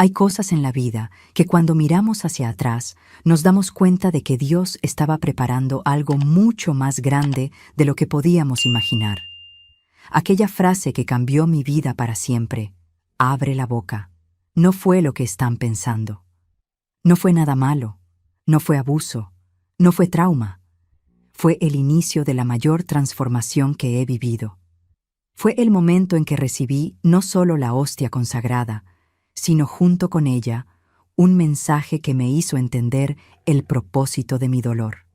Hay cosas en la vida que cuando miramos hacia atrás nos damos cuenta de que Dios estaba preparando algo mucho más grande de lo que podíamos imaginar. Aquella frase que cambió mi vida para siempre, abre la boca, no fue lo que están pensando. No fue nada malo, no fue abuso, no fue trauma. Fue el inicio de la mayor transformación que he vivido. Fue el momento en que recibí no solo la hostia consagrada, sino junto con ella un mensaje que me hizo entender el propósito de mi dolor.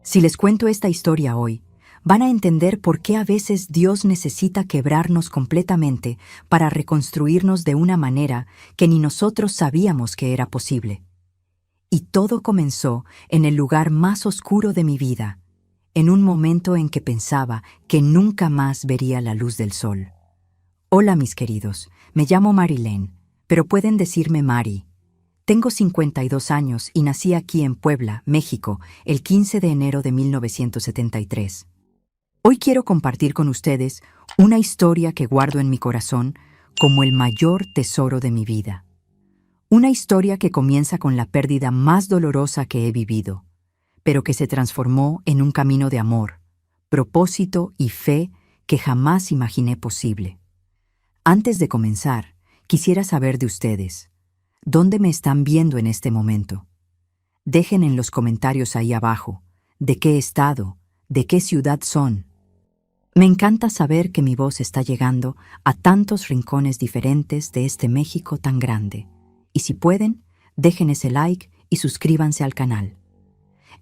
Si les cuento esta historia hoy, van a entender por qué a veces Dios necesita quebrarnos completamente para reconstruirnos de una manera que ni nosotros sabíamos que era posible. Y todo comenzó en el lugar más oscuro de mi vida, en un momento en que pensaba que nunca más vería la luz del sol. Hola mis queridos, me llamo Marilyn, pero pueden decirme Mari. Tengo 52 años y nací aquí en Puebla, México, el 15 de enero de 1973. Hoy quiero compartir con ustedes una historia que guardo en mi corazón como el mayor tesoro de mi vida. Una historia que comienza con la pérdida más dolorosa que he vivido, pero que se transformó en un camino de amor, propósito y fe que jamás imaginé posible. Antes de comenzar, quisiera saber de ustedes, ¿dónde me están viendo en este momento? Dejen en los comentarios ahí abajo, de qué estado, de qué ciudad son. Me encanta saber que mi voz está llegando a tantos rincones diferentes de este México tan grande. Y si pueden, dejen ese like y suscríbanse al canal.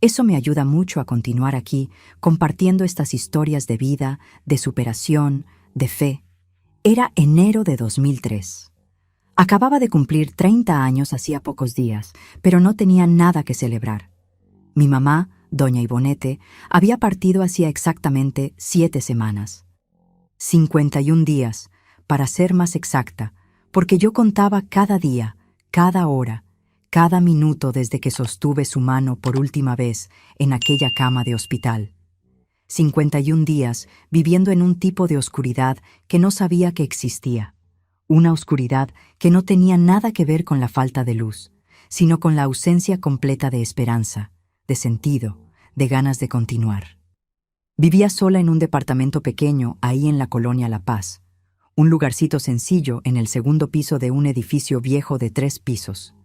Eso me ayuda mucho a continuar aquí compartiendo estas historias de vida, de superación, de fe. Era enero de 2003. Acababa de cumplir 30 años hacía pocos días, pero no tenía nada que celebrar. Mi mamá, doña Ivonete, había partido hacía exactamente 7 semanas. 51 días, para ser más exacta, porque yo contaba cada día, cada hora, cada minuto desde que sostuve su mano por última vez en aquella cama de hospital. 51 días viviendo en un tipo de oscuridad que no sabía que existía. Una oscuridad que no tenía nada que ver con la falta de luz, sino con la ausencia completa de esperanza, de sentido, de ganas de continuar. Vivía sola en un departamento pequeño ahí en la colonia La Paz, un lugarcito sencillo en el segundo piso de un edificio viejo de 3 pisos.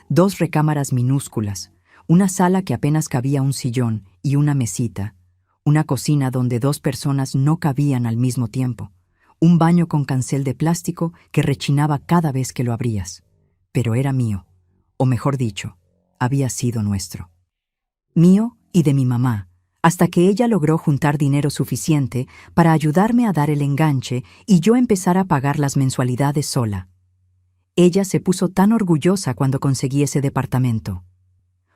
2 recámaras minúsculas, una sala que apenas cabía un sillón y una mesita, una cocina donde 2 personas no cabían al mismo tiempo, un baño con cancel de plástico que rechinaba cada vez que lo abrías. Pero era mío, o mejor dicho, había sido nuestro. Mío y de mi mamá, hasta que ella logró juntar dinero suficiente para ayudarme a dar el enganche y yo empezar a pagar las mensualidades sola. Ella se puso tan orgullosa cuando conseguí ese departamento.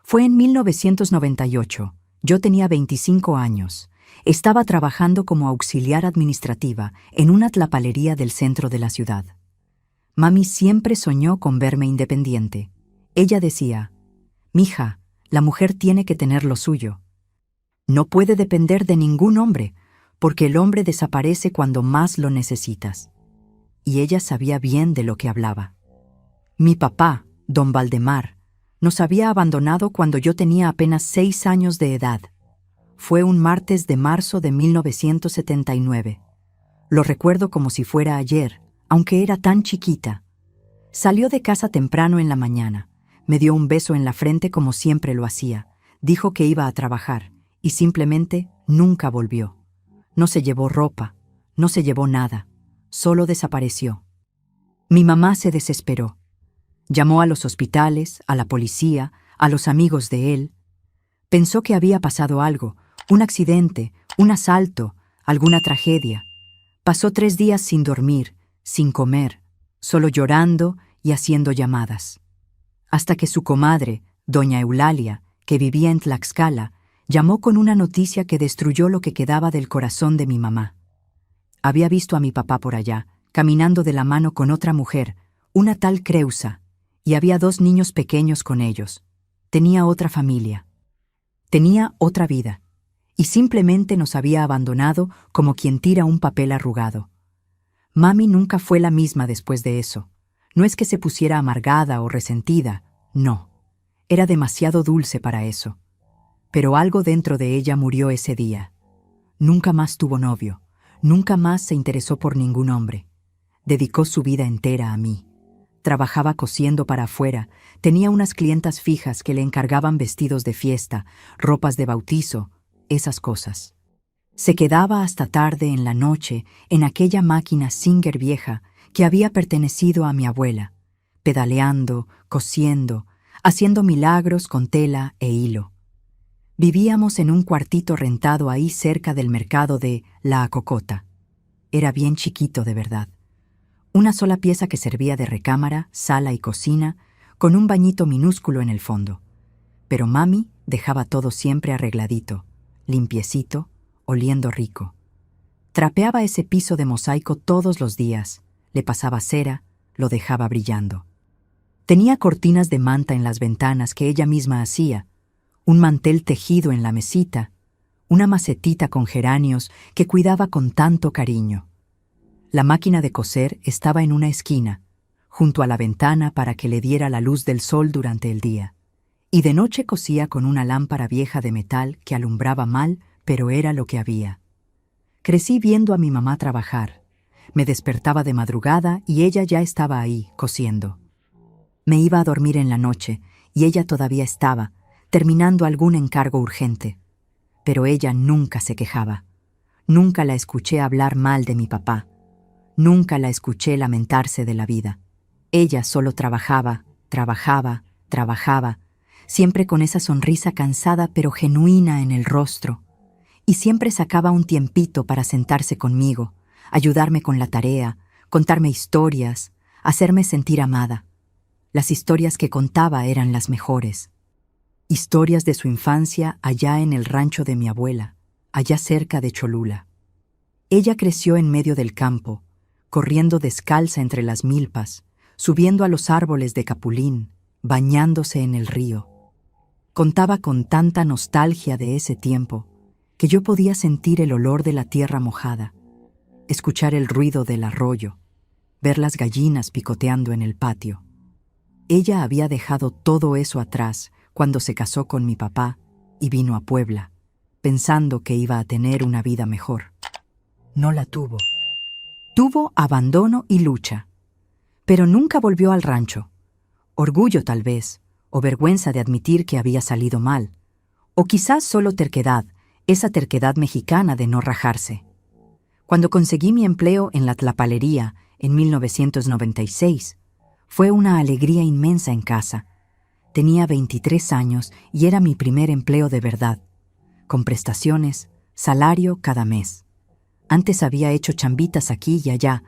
Fue en 1998, yo tenía 25 años. Estaba trabajando como auxiliar administrativa en una tlapalería del centro de la ciudad. Mami siempre soñó con verme independiente. Ella decía, «Mija, la mujer tiene que tener lo suyo. No puede depender de ningún hombre, porque el hombre desaparece cuando más lo necesitas». Y ella sabía bien de lo que hablaba. Mi papá, don Valdemar, nos había abandonado cuando yo tenía apenas 6 años de edad. Fue un martes de marzo de 1979. Lo recuerdo como si fuera ayer, aunque era tan chiquita. Salió de casa temprano en la mañana, me dio un beso en la frente como siempre lo hacía, dijo que iba a trabajar y simplemente nunca volvió. No se llevó ropa, no se llevó nada, solo desapareció. Mi mamá se desesperó. Llamó a los hospitales, a la policía, a los amigos de él. Pensó que había pasado algo, un accidente, un asalto, alguna tragedia. Pasó 3 días sin dormir, sin comer, solo llorando y haciendo llamadas. Hasta que su comadre, doña Eulalia, que vivía en Tlaxcala, llamó con una noticia que destruyó lo que quedaba del corazón de mi mamá. Había visto a mi papá por allá, caminando de la mano con otra mujer, una tal Creusa, y había 2 niños pequeños con ellos. Tenía otra familia. Tenía otra vida. Y simplemente nos había abandonado como quien tira un papel arrugado. Mami nunca fue la misma después de eso. No es que se pusiera amargada o resentida, no. Era demasiado dulce para eso. Pero algo dentro de ella murió ese día. Nunca más tuvo novio, nunca más se interesó por ningún hombre. Dedicó su vida entera a mí. Trabajaba cosiendo para afuera, tenía unas clientas fijas que le encargaban vestidos de fiesta, ropas de bautizo, esas cosas. Se quedaba hasta tarde en la noche en aquella máquina Singer vieja que había pertenecido a mi abuela, pedaleando, cosiendo, haciendo milagros con tela e hilo. Vivíamos en un cuartito rentado ahí cerca del mercado de La Acocota. Era bien chiquito de verdad. Una sola pieza que servía de recámara, sala y cocina, con un bañito minúsculo en el fondo. Pero mami dejaba todo siempre arregladito, limpiecito, oliendo rico. Trapeaba ese piso de mosaico todos los días, le pasaba cera, lo dejaba brillando. Tenía cortinas de manta en las ventanas que ella misma hacía, un mantel tejido en la mesita, una macetita con geranios que cuidaba con tanto cariño. La máquina de coser estaba en una esquina, junto a la ventana para que le diera la luz del sol durante el día, y de noche cosía con una lámpara vieja de metal que alumbraba mal, pero era lo que había. Crecí viendo a mi mamá trabajar. Me despertaba de madrugada y ella ya estaba ahí, cosiendo. Me iba a dormir en la noche y ella todavía estaba, terminando algún encargo urgente. Pero ella nunca se quejaba. Nunca la escuché hablar mal de mi papá. Nunca la escuché lamentarse de la vida. Ella solo trabajaba, trabajaba, trabajaba, siempre con esa sonrisa cansada pero genuina en el rostro. Y siempre sacaba un tiempito para sentarse conmigo, ayudarme con la tarea, contarme historias, hacerme sentir amada. Las historias que contaba eran las mejores. Historias de su infancia allá en el rancho de mi abuela, allá cerca de Cholula. Ella creció en medio del campo, corriendo descalza entre las milpas, subiendo a los árboles de capulín, bañándose en el río. Contaba con tanta nostalgia de ese tiempo, que yo podía sentir el olor de la tierra mojada, escuchar el ruido del arroyo, ver las gallinas picoteando en el patio. Ella había dejado todo eso atrás cuando se casó con mi papá y vino a Puebla, pensando que iba a tener una vida mejor. No la tuvo. Tuvo abandono y lucha, pero nunca volvió al rancho. Orgullo tal vez, o vergüenza de admitir que había salido mal, o quizás solo terquedad, esa terquedad mexicana de no rajarse. Cuando conseguí mi empleo en la tlapalería en 1996, fue una alegría inmensa en casa. Tenía 23 años y era mi primer empleo de verdad, con prestaciones, salario cada mes. Antes había hecho chambitas aquí y allá,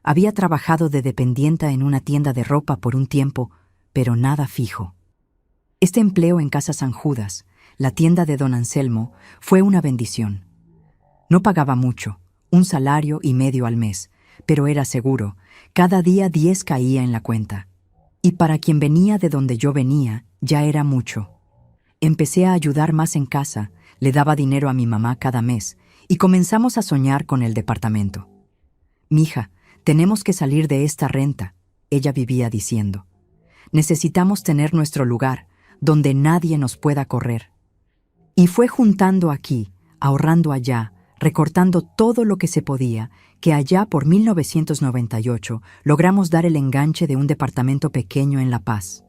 había trabajado de dependienta en una tienda de ropa por un tiempo, pero nada fijo. Este empleo en Casa San Judas, la tienda de don Anselmo, fue una bendición. No pagaba mucho, un salario y medio al mes, pero era seguro, cada día 10 caía en la cuenta. Y para quien venía de donde yo venía, ya era mucho. Empecé a ayudar más en casa, le daba dinero a mi mamá cada mes, y comenzamos a soñar con el departamento. «Mija, tenemos que salir de esta renta», ella vivía diciendo. «Necesitamos tener nuestro lugar, donde nadie nos pueda correr». Y fue juntando aquí, ahorrando allá, recortando todo lo que se podía, que allá por 1998 logramos dar el enganche de un departamento pequeño en La Paz.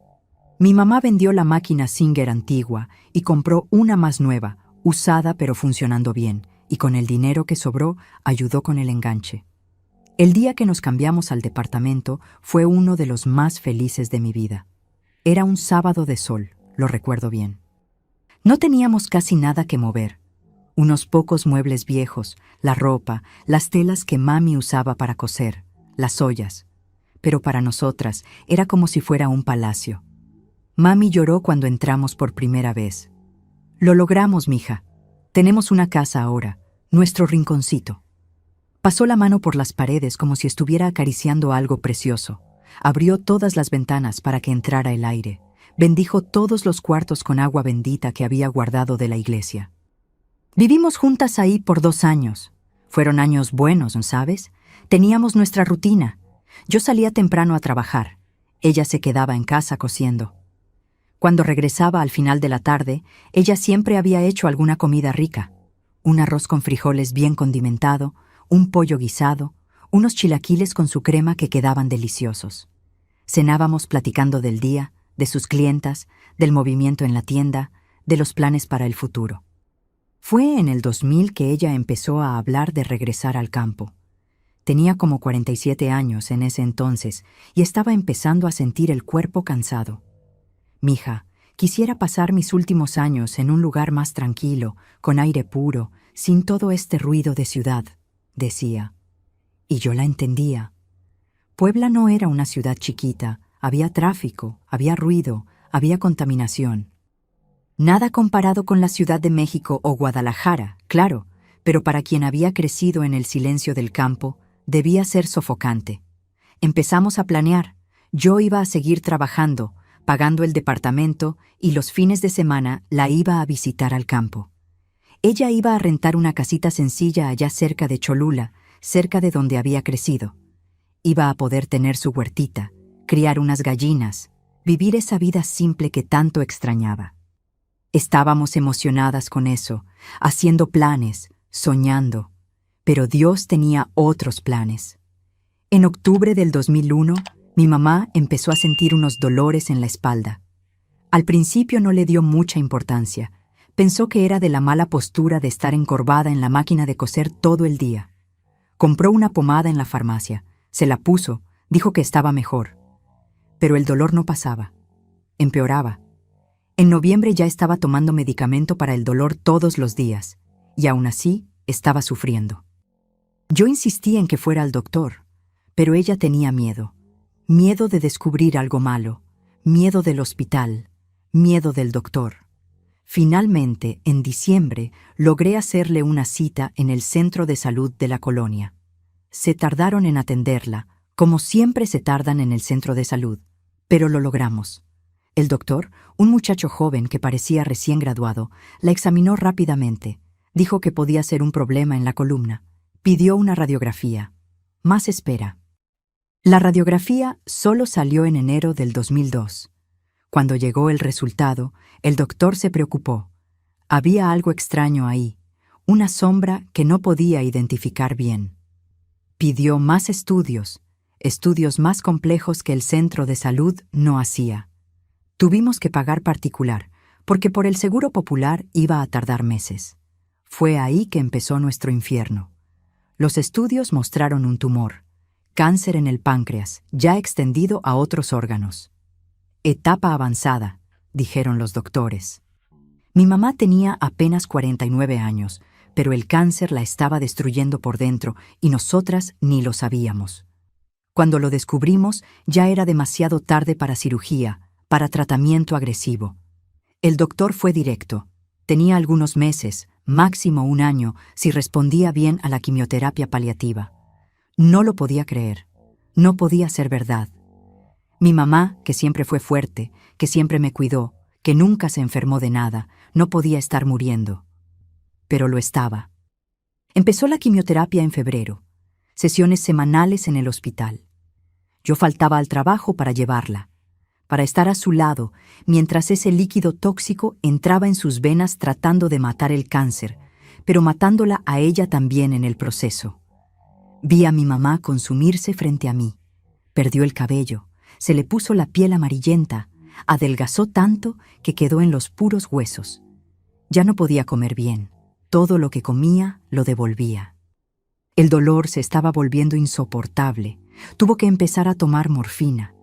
Mi mamá vendió la máquina Singer antigua y compró una más nueva, usada pero funcionando bien, y con el dinero que sobró ayudó con el enganche. El día que nos cambiamos al departamento fue uno de los más felices de mi vida. Era un sábado de sol, lo recuerdo bien. No teníamos casi nada que mover. Unos pocos muebles viejos, la ropa, las telas que mami usaba para coser, las ollas. Pero para nosotras era como si fuera un palacio. Mami lloró cuando entramos por primera vez. «Lo logramos, mija. Tenemos una casa ahora, nuestro rinconcito». Pasó la mano por las paredes como si estuviera acariciando algo precioso. Abrió todas las ventanas para que entrara el aire. Bendijo todos los cuartos con agua bendita que había guardado de la iglesia. Vivimos juntas ahí por 2 años. Fueron años buenos, ¿sabes? Teníamos nuestra rutina. Yo salía temprano a trabajar. Ella se quedaba en casa cosiendo. Cuando regresaba al final de la tarde, ella siempre había hecho alguna comida rica. Un arroz con frijoles bien condimentado, un pollo guisado, unos chilaquiles con su crema que quedaban deliciosos. Cenábamos platicando del día, de sus clientas, del movimiento en la tienda, de los planes para el futuro. Fue en el 2000 que ella empezó a hablar de regresar al campo. Tenía como 47 años en ese entonces y estaba empezando a sentir el cuerpo cansado. «Mija, quisiera pasar mis últimos años en un lugar más tranquilo, con aire puro, sin todo este ruido de ciudad», decía. Y yo la entendía. Puebla no era una ciudad chiquita, había tráfico, había ruido, había contaminación. Nada comparado con la Ciudad de México o Guadalajara, claro, pero para quien había crecido en el silencio del campo, debía ser sofocante. Empezamos a planear. Yo iba a seguir trabajando, pagando el departamento, y los fines de semana la iba a visitar al campo. Ella iba a rentar una casita sencilla allá cerca de Cholula, cerca de donde había crecido. Iba a poder tener su huertita, criar unas gallinas, vivir esa vida simple que tanto extrañaba. Estábamos emocionadas con eso, haciendo planes, soñando, pero Dios tenía otros planes. En octubre del 2001, mi mamá empezó a sentir unos dolores en la espalda. Al principio no le dio mucha importancia. Pensó que era de la mala postura de estar encorvada en la máquina de coser todo el día. Compró una pomada en la farmacia, se la puso, dijo que estaba mejor. Pero el dolor no pasaba. Empeoraba. En noviembre ya estaba tomando medicamento para el dolor todos los días, y aún así estaba sufriendo. Yo insistí en que fuera al doctor, pero ella tenía miedo. Miedo de descubrir algo malo, miedo del hospital, miedo del doctor. Finalmente, en diciembre, logré hacerle una cita en el centro de salud de la colonia. Se tardaron en atenderla, como siempre se tardan en el centro de salud, pero lo logramos. El doctor, un muchacho joven que parecía recién graduado, la examinó rápidamente. Dijo que podía ser un problema en la columna. Pidió una radiografía. Más espera. La radiografía solo salió en enero del 2002. Cuando llegó el resultado, el doctor se preocupó. Había algo extraño ahí, una sombra que no podía identificar bien. Pidió más estudios más complejos que el centro de salud no hacía. Tuvimos que pagar particular, porque por el seguro popular iba a tardar meses. Fue ahí que empezó nuestro infierno. Los estudios mostraron un tumor, cáncer en el páncreas, ya extendido a otros órganos. Etapa avanzada, dijeron los doctores. Mi mamá tenía apenas 49 años, pero el cáncer la estaba destruyendo por dentro y nosotras ni lo sabíamos. Cuando lo descubrimos, ya era demasiado tarde para cirugía, para tratamiento agresivo. El doctor fue directo. Tenía algunos meses, máximo un año, si respondía bien a la quimioterapia paliativa. No lo podía creer. No podía ser verdad. Mi mamá, que siempre fue fuerte, que siempre me cuidó, que nunca se enfermó de nada, no podía estar muriendo. Pero lo estaba. Empezó la quimioterapia en febrero. Sesiones semanales en el hospital. Yo faltaba al trabajo para llevarla, para estar a su lado, mientras ese líquido tóxico entraba en sus venas tratando de matar el cáncer, pero matándola a ella también en el proceso. Vi a mi mamá consumirse frente a mí. Perdió el cabello, se le puso la piel amarillenta, adelgazó tanto que quedó en los puros huesos. Ya no podía comer bien. Todo lo que comía lo devolvía. El dolor se estaba volviendo insoportable. Tuvo que empezar a tomar morfina.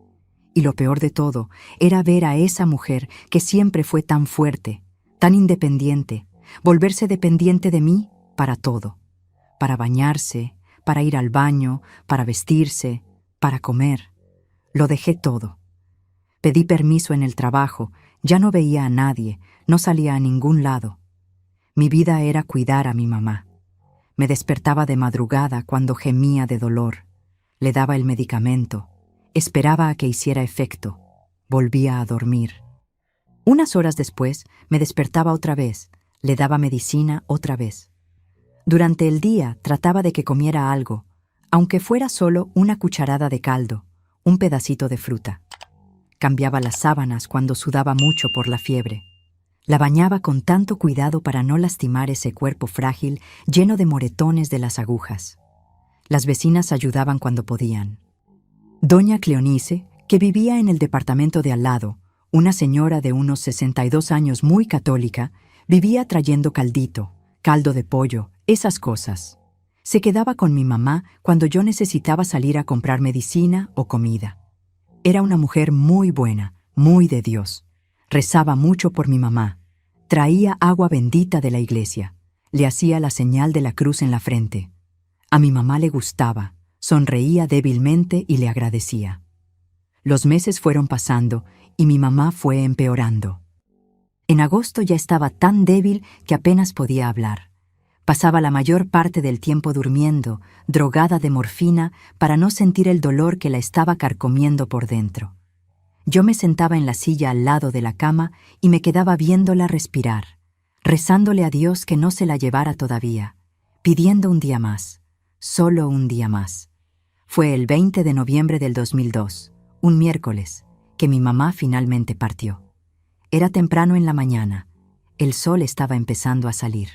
Y lo peor de todo era ver a esa mujer que siempre fue tan fuerte, tan independiente, volverse dependiente de mí para todo. Para bañarse, para ir al baño, para vestirse, para comer. Lo dejé todo. Pedí permiso en el trabajo, ya no veía a nadie, no salía a ningún lado. Mi vida era cuidar a mi mamá. Me despertaba de madrugada cuando gemía de dolor. Le daba el medicamento. Esperaba a que hiciera efecto. Volvía a dormir. Unas horas después me despertaba otra vez. Le daba medicina otra vez. Durante el día trataba de que comiera algo, aunque fuera solo una cucharada de caldo, un pedacito de fruta. cambiaba las sábanas cuando sudaba mucho por la fiebre. La bañaba con tanto cuidado para no lastimar ese cuerpo frágil lleno de moretones de las agujas. Las vecinas ayudaban cuando podían. Doña Cleonice, que vivía en el departamento de al lado, una señora de unos 62 años muy católica, vivía trayendo caldito, caldo de pollo, esas cosas. Se quedaba con mi mamá cuando yo necesitaba salir a comprar medicina o comida. Era una mujer muy buena, muy de Dios. Rezaba mucho por mi mamá. Traía agua bendita de la iglesia. Le hacía la señal de la cruz en la frente. A mi mamá le gustaba, sonreía débilmente y le agradecía. Los meses fueron pasando y mi mamá fue empeorando. En agosto ya estaba tan débil que apenas podía hablar. Pasaba la mayor parte del tiempo durmiendo, drogada de morfina para no sentir el dolor que la estaba carcomiendo por dentro. Yo me sentaba en la silla al lado de la cama y me quedaba viéndola respirar, rezándole a Dios que no se la llevara todavía, pidiendo un día más, solo un día más. Fue el 20 de noviembre del 2002, un miércoles, que mi mamá finalmente partió. Era temprano en la mañana, el sol estaba empezando a salir.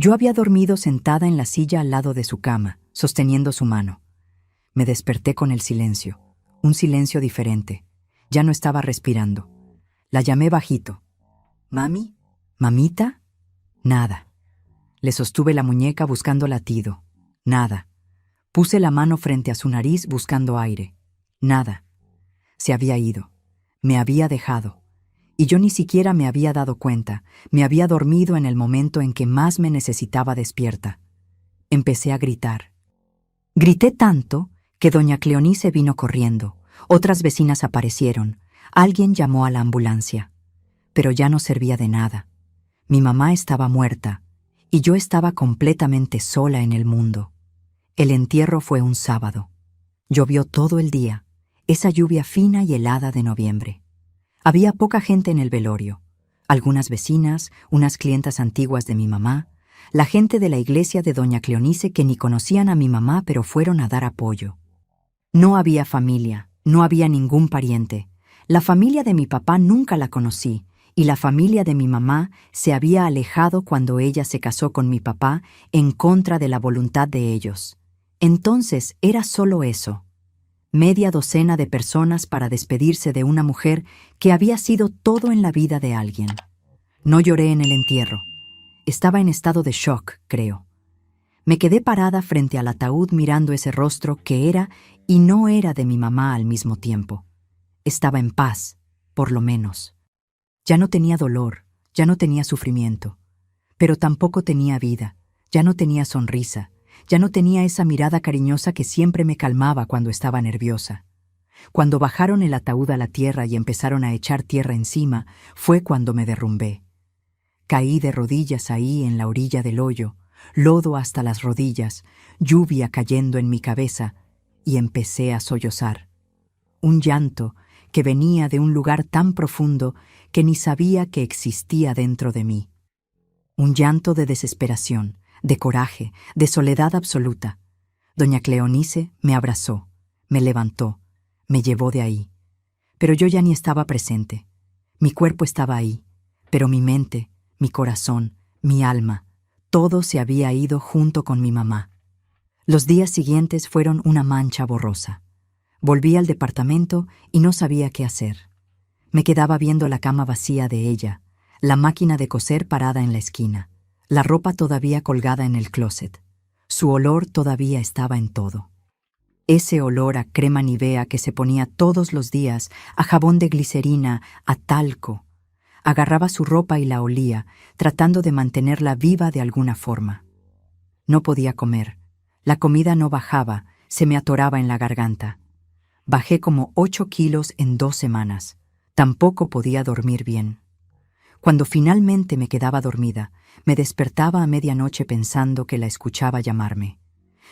Yo había dormido sentada en la silla al lado de su cama, sosteniendo su mano. Me desperté con el silencio, un silencio diferente. Ya no estaba respirando. La llamé bajito. «¿Mami? ¿Mamita?» Nada. Le sostuve la muñeca buscando latido. Nada. Puse la mano frente a su nariz buscando aire. Nada. Se había ido. Me había dejado. Y yo ni siquiera me había dado cuenta. Me había dormido en el momento en que más me necesitaba despierta. Empecé a gritar. Grité tanto que doña Cleonice vino corriendo. Otras vecinas aparecieron. Alguien llamó a la ambulancia. Pero ya no servía de nada. Mi mamá estaba muerta y yo estaba completamente sola en el mundo. El entierro fue un sábado. Llovió todo el día, esa lluvia fina y helada de noviembre. Había poca gente en el velorio. Algunas vecinas, unas clientas antiguas de mi mamá, la gente de la iglesia de doña Cleonice que ni conocían a mi mamá pero fueron a dar apoyo. No había familia, no había ningún pariente. La familia de mi papá nunca la conocí y la familia de mi mamá se había alejado cuando ella se casó con mi papá en contra de la voluntad de ellos. Entonces era solo eso. Media docena de personas para despedirse de una mujer que había sido todo en la vida de alguien. No lloré en el entierro. Estaba en estado de shock, creo. Me quedé parada frente al ataúd mirando ese rostro que era y no era de mi mamá al mismo tiempo. Estaba en paz, por lo menos. Ya no tenía dolor, ya no tenía sufrimiento, pero tampoco tenía vida, ya no tenía sonrisa, ya no tenía esa mirada cariñosa que siempre me calmaba cuando estaba nerviosa. Cuando bajaron el ataúd a la tierra y empezaron a echar tierra encima, fue cuando me derrumbé. Caí de rodillas ahí en la orilla del hoyo, lodo hasta las rodillas, lluvia cayendo en mi cabeza, y empecé a sollozar. Un llanto que venía de un lugar tan profundo que ni sabía que existía dentro de mí. Un llanto de desesperación, de coraje, de soledad absoluta. Doña Cleonice me abrazó, me levantó, me llevó de ahí. Pero yo ya ni estaba presente. Mi cuerpo estaba ahí, pero mi mente, mi corazón, mi alma, todo se había ido junto con mi mamá. Los días siguientes fueron una mancha borrosa. Volví al departamento y no sabía qué hacer. Me quedaba viendo la cama vacía de ella, la máquina de coser parada en la esquina, la ropa todavía colgada en el closet. Su olor todavía estaba en todo. Ese olor a crema Nivea que se ponía todos los días, a jabón de glicerina, a talco. Agarraba su ropa y la olía, tratando de mantenerla viva de alguna forma. No podía comer. La comida no bajaba, se me atoraba en la garganta. Bajé como 8 kilos en 2 semanas. Tampoco podía dormir bien. Cuando finalmente me quedaba dormida, me despertaba a medianoche pensando que la escuchaba llamarme.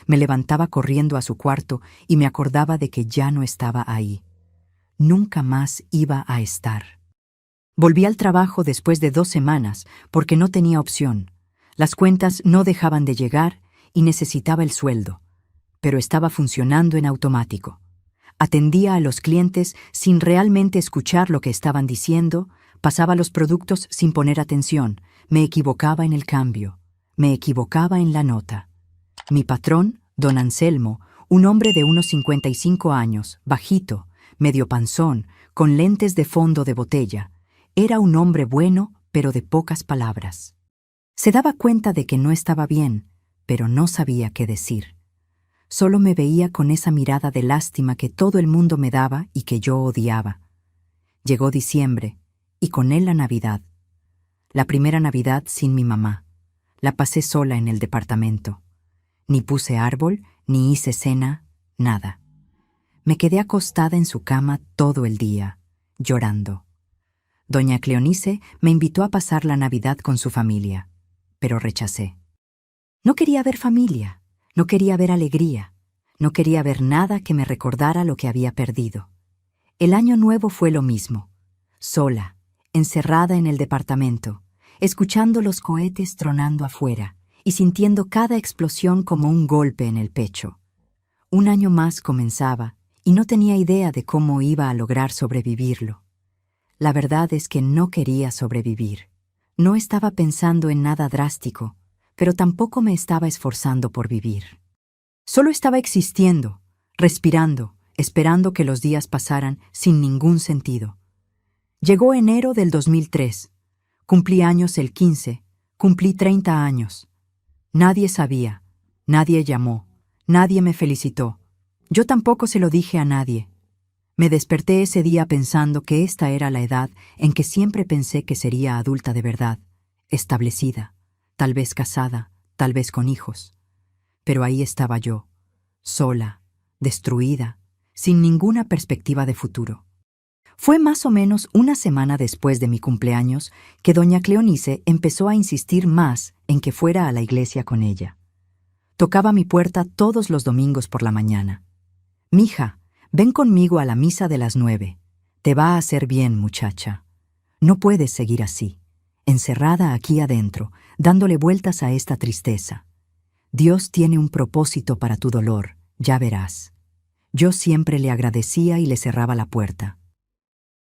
Me levantaba corriendo a su cuarto y me acordaba de que ya no estaba ahí. Nunca más iba a estar. Volví al trabajo después de 2 semanas porque no tenía opción. Las cuentas no dejaban de llegar y necesitaba el sueldo, pero estaba funcionando en automático. Atendía a los clientes sin realmente escuchar lo que estaban diciendo, pasaba los productos sin poner atención, me equivocaba en el cambio, me equivocaba en la nota. Mi patrón, don Anselmo, un hombre de unos 55 años, bajito, medio panzón, con lentes de fondo de botella, era un hombre bueno, pero de pocas palabras. Se daba cuenta de que no estaba bien, pero no sabía qué decir. Solo me veía con esa mirada de lástima que todo el mundo me daba y que yo odiaba. Llegó diciembre, y con él la Navidad. La primera Navidad sin mi mamá. La pasé sola en el departamento. Ni puse árbol, ni hice cena, nada. Me quedé acostada en su cama todo el día, llorando. Doña Cleonice me invitó a pasar la Navidad con su familia, pero rechacé. No quería ver familia, no quería ver alegría, no quería ver nada que me recordara lo que había perdido. El año nuevo fue lo mismo, sola, encerrada en el departamento, escuchando los cohetes tronando afuera y sintiendo cada explosión como un golpe en el pecho. Un año más comenzaba y no tenía idea de cómo iba a lograr sobrevivirlo. La verdad es que no quería sobrevivir. No estaba pensando en nada drástico, pero tampoco me estaba esforzando por vivir. Solo estaba existiendo, respirando, esperando que los días pasaran sin ningún sentido. Llegó enero del 2003. Cumplí años el 15, cumplí 30 años. Nadie sabía, nadie llamó, nadie me felicitó. Yo tampoco se lo dije a nadie. Me desperté ese día pensando que esta era la edad en que siempre pensé que sería adulta de verdad, establecida, tal vez casada, tal vez con hijos. Pero ahí estaba yo, sola, destruida, sin ninguna perspectiva de futuro. Fue más o menos una semana después de mi cumpleaños que doña Cleonice empezó a insistir más en que fuera a la iglesia con ella. Tocaba mi puerta todos los domingos por la mañana. «Mija, ven conmigo a la misa de las 9. Te va a hacer bien, muchacha. No puedes seguir así, encerrada aquí adentro, dándole vueltas a esta tristeza. Dios tiene un propósito para tu dolor, ya verás». Yo siempre le agradecía y le cerraba la puerta.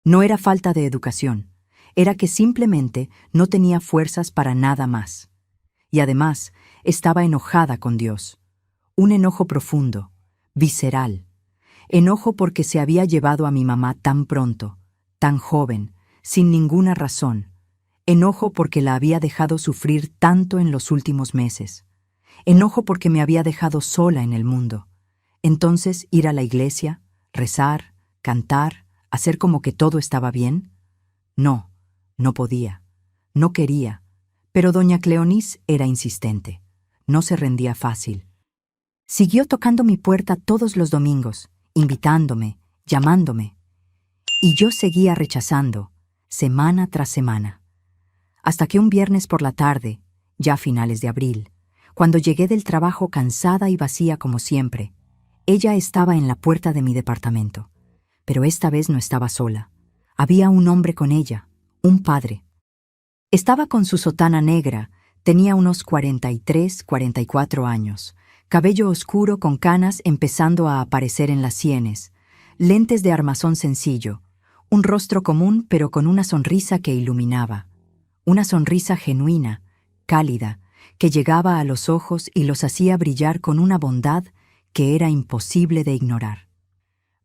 No era falta de educación, era que simplemente no tenía fuerzas para nada más. Y además, estaba enojada con Dios. Un enojo profundo, visceral. Enojo porque se había llevado a mi mamá tan pronto, tan joven, sin ninguna razón. Enojo porque la había dejado sufrir tanto en los últimos meses. Enojo porque me había dejado sola en el mundo. Entonces, ir a la iglesia, rezar, cantar, hacer como que todo estaba bien. No, no podía, no quería, pero doña Cleonice era insistente. No se rendía fácil. Siguió tocando mi puerta todos los domingos, invitándome, llamándome. Y yo seguía rechazando, semana tras semana. Hasta que un viernes por la tarde, ya a finales de abril, cuando llegué del trabajo cansada y vacía como siempre, ella estaba en la puerta de mi departamento. Pero esta vez no estaba sola. Había un hombre con ella, un padre. Estaba con su sotana negra, tenía unos 43, 44 años, cabello oscuro con canas empezando a aparecer en las sienes, lentes de armazón sencillo, un rostro común pero con una sonrisa que iluminaba, una sonrisa genuina, cálida, que llegaba a los ojos y los hacía brillar con una bondad que era imposible de ignorar.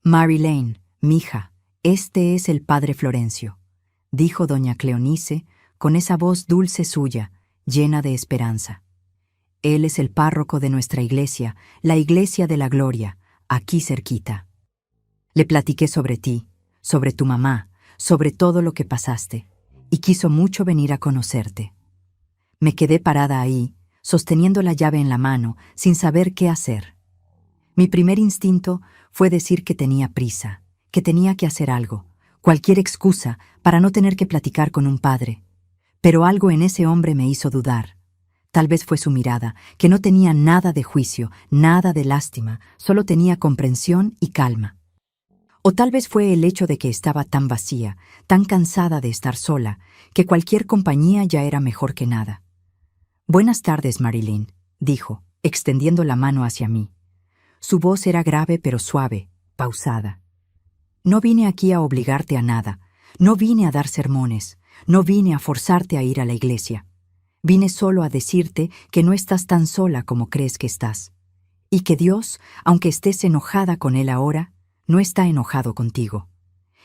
«Mary Lane, mija, este es el padre Florencio», dijo doña Cleonice con esa voz dulce suya, llena de esperanza. «Él es el párroco de nuestra iglesia, la iglesia de la gloria, aquí cerquita. Le platiqué sobre ti, sobre tu mamá, sobre todo lo que pasaste, y quiso mucho venir a conocerte». Me quedé parada ahí, sosteniendo la llave en la mano, sin saber qué hacer. Mi primer instinto fue decir que tenía prisa, que tenía que hacer algo, cualquier excusa para no tener que platicar con un padre. Pero algo en ese hombre me hizo dudar. Tal vez fue su mirada, que no tenía nada de juicio, nada de lástima, solo tenía comprensión y calma. O tal vez fue el hecho de que estaba tan vacía, tan cansada de estar sola, que cualquier compañía ya era mejor que nada. «Buenas tardes, Marilyn», dijo, extendiendo la mano hacia mí. Su voz era grave pero suave, pausada. No vine aquí a obligarte a nada, no vine a dar sermones, no vine a forzarte a ir a la iglesia. Vine solo a decirte que no estás tan sola como crees que estás, y que Dios, aunque estés enojada con Él ahora, no está enojado contigo.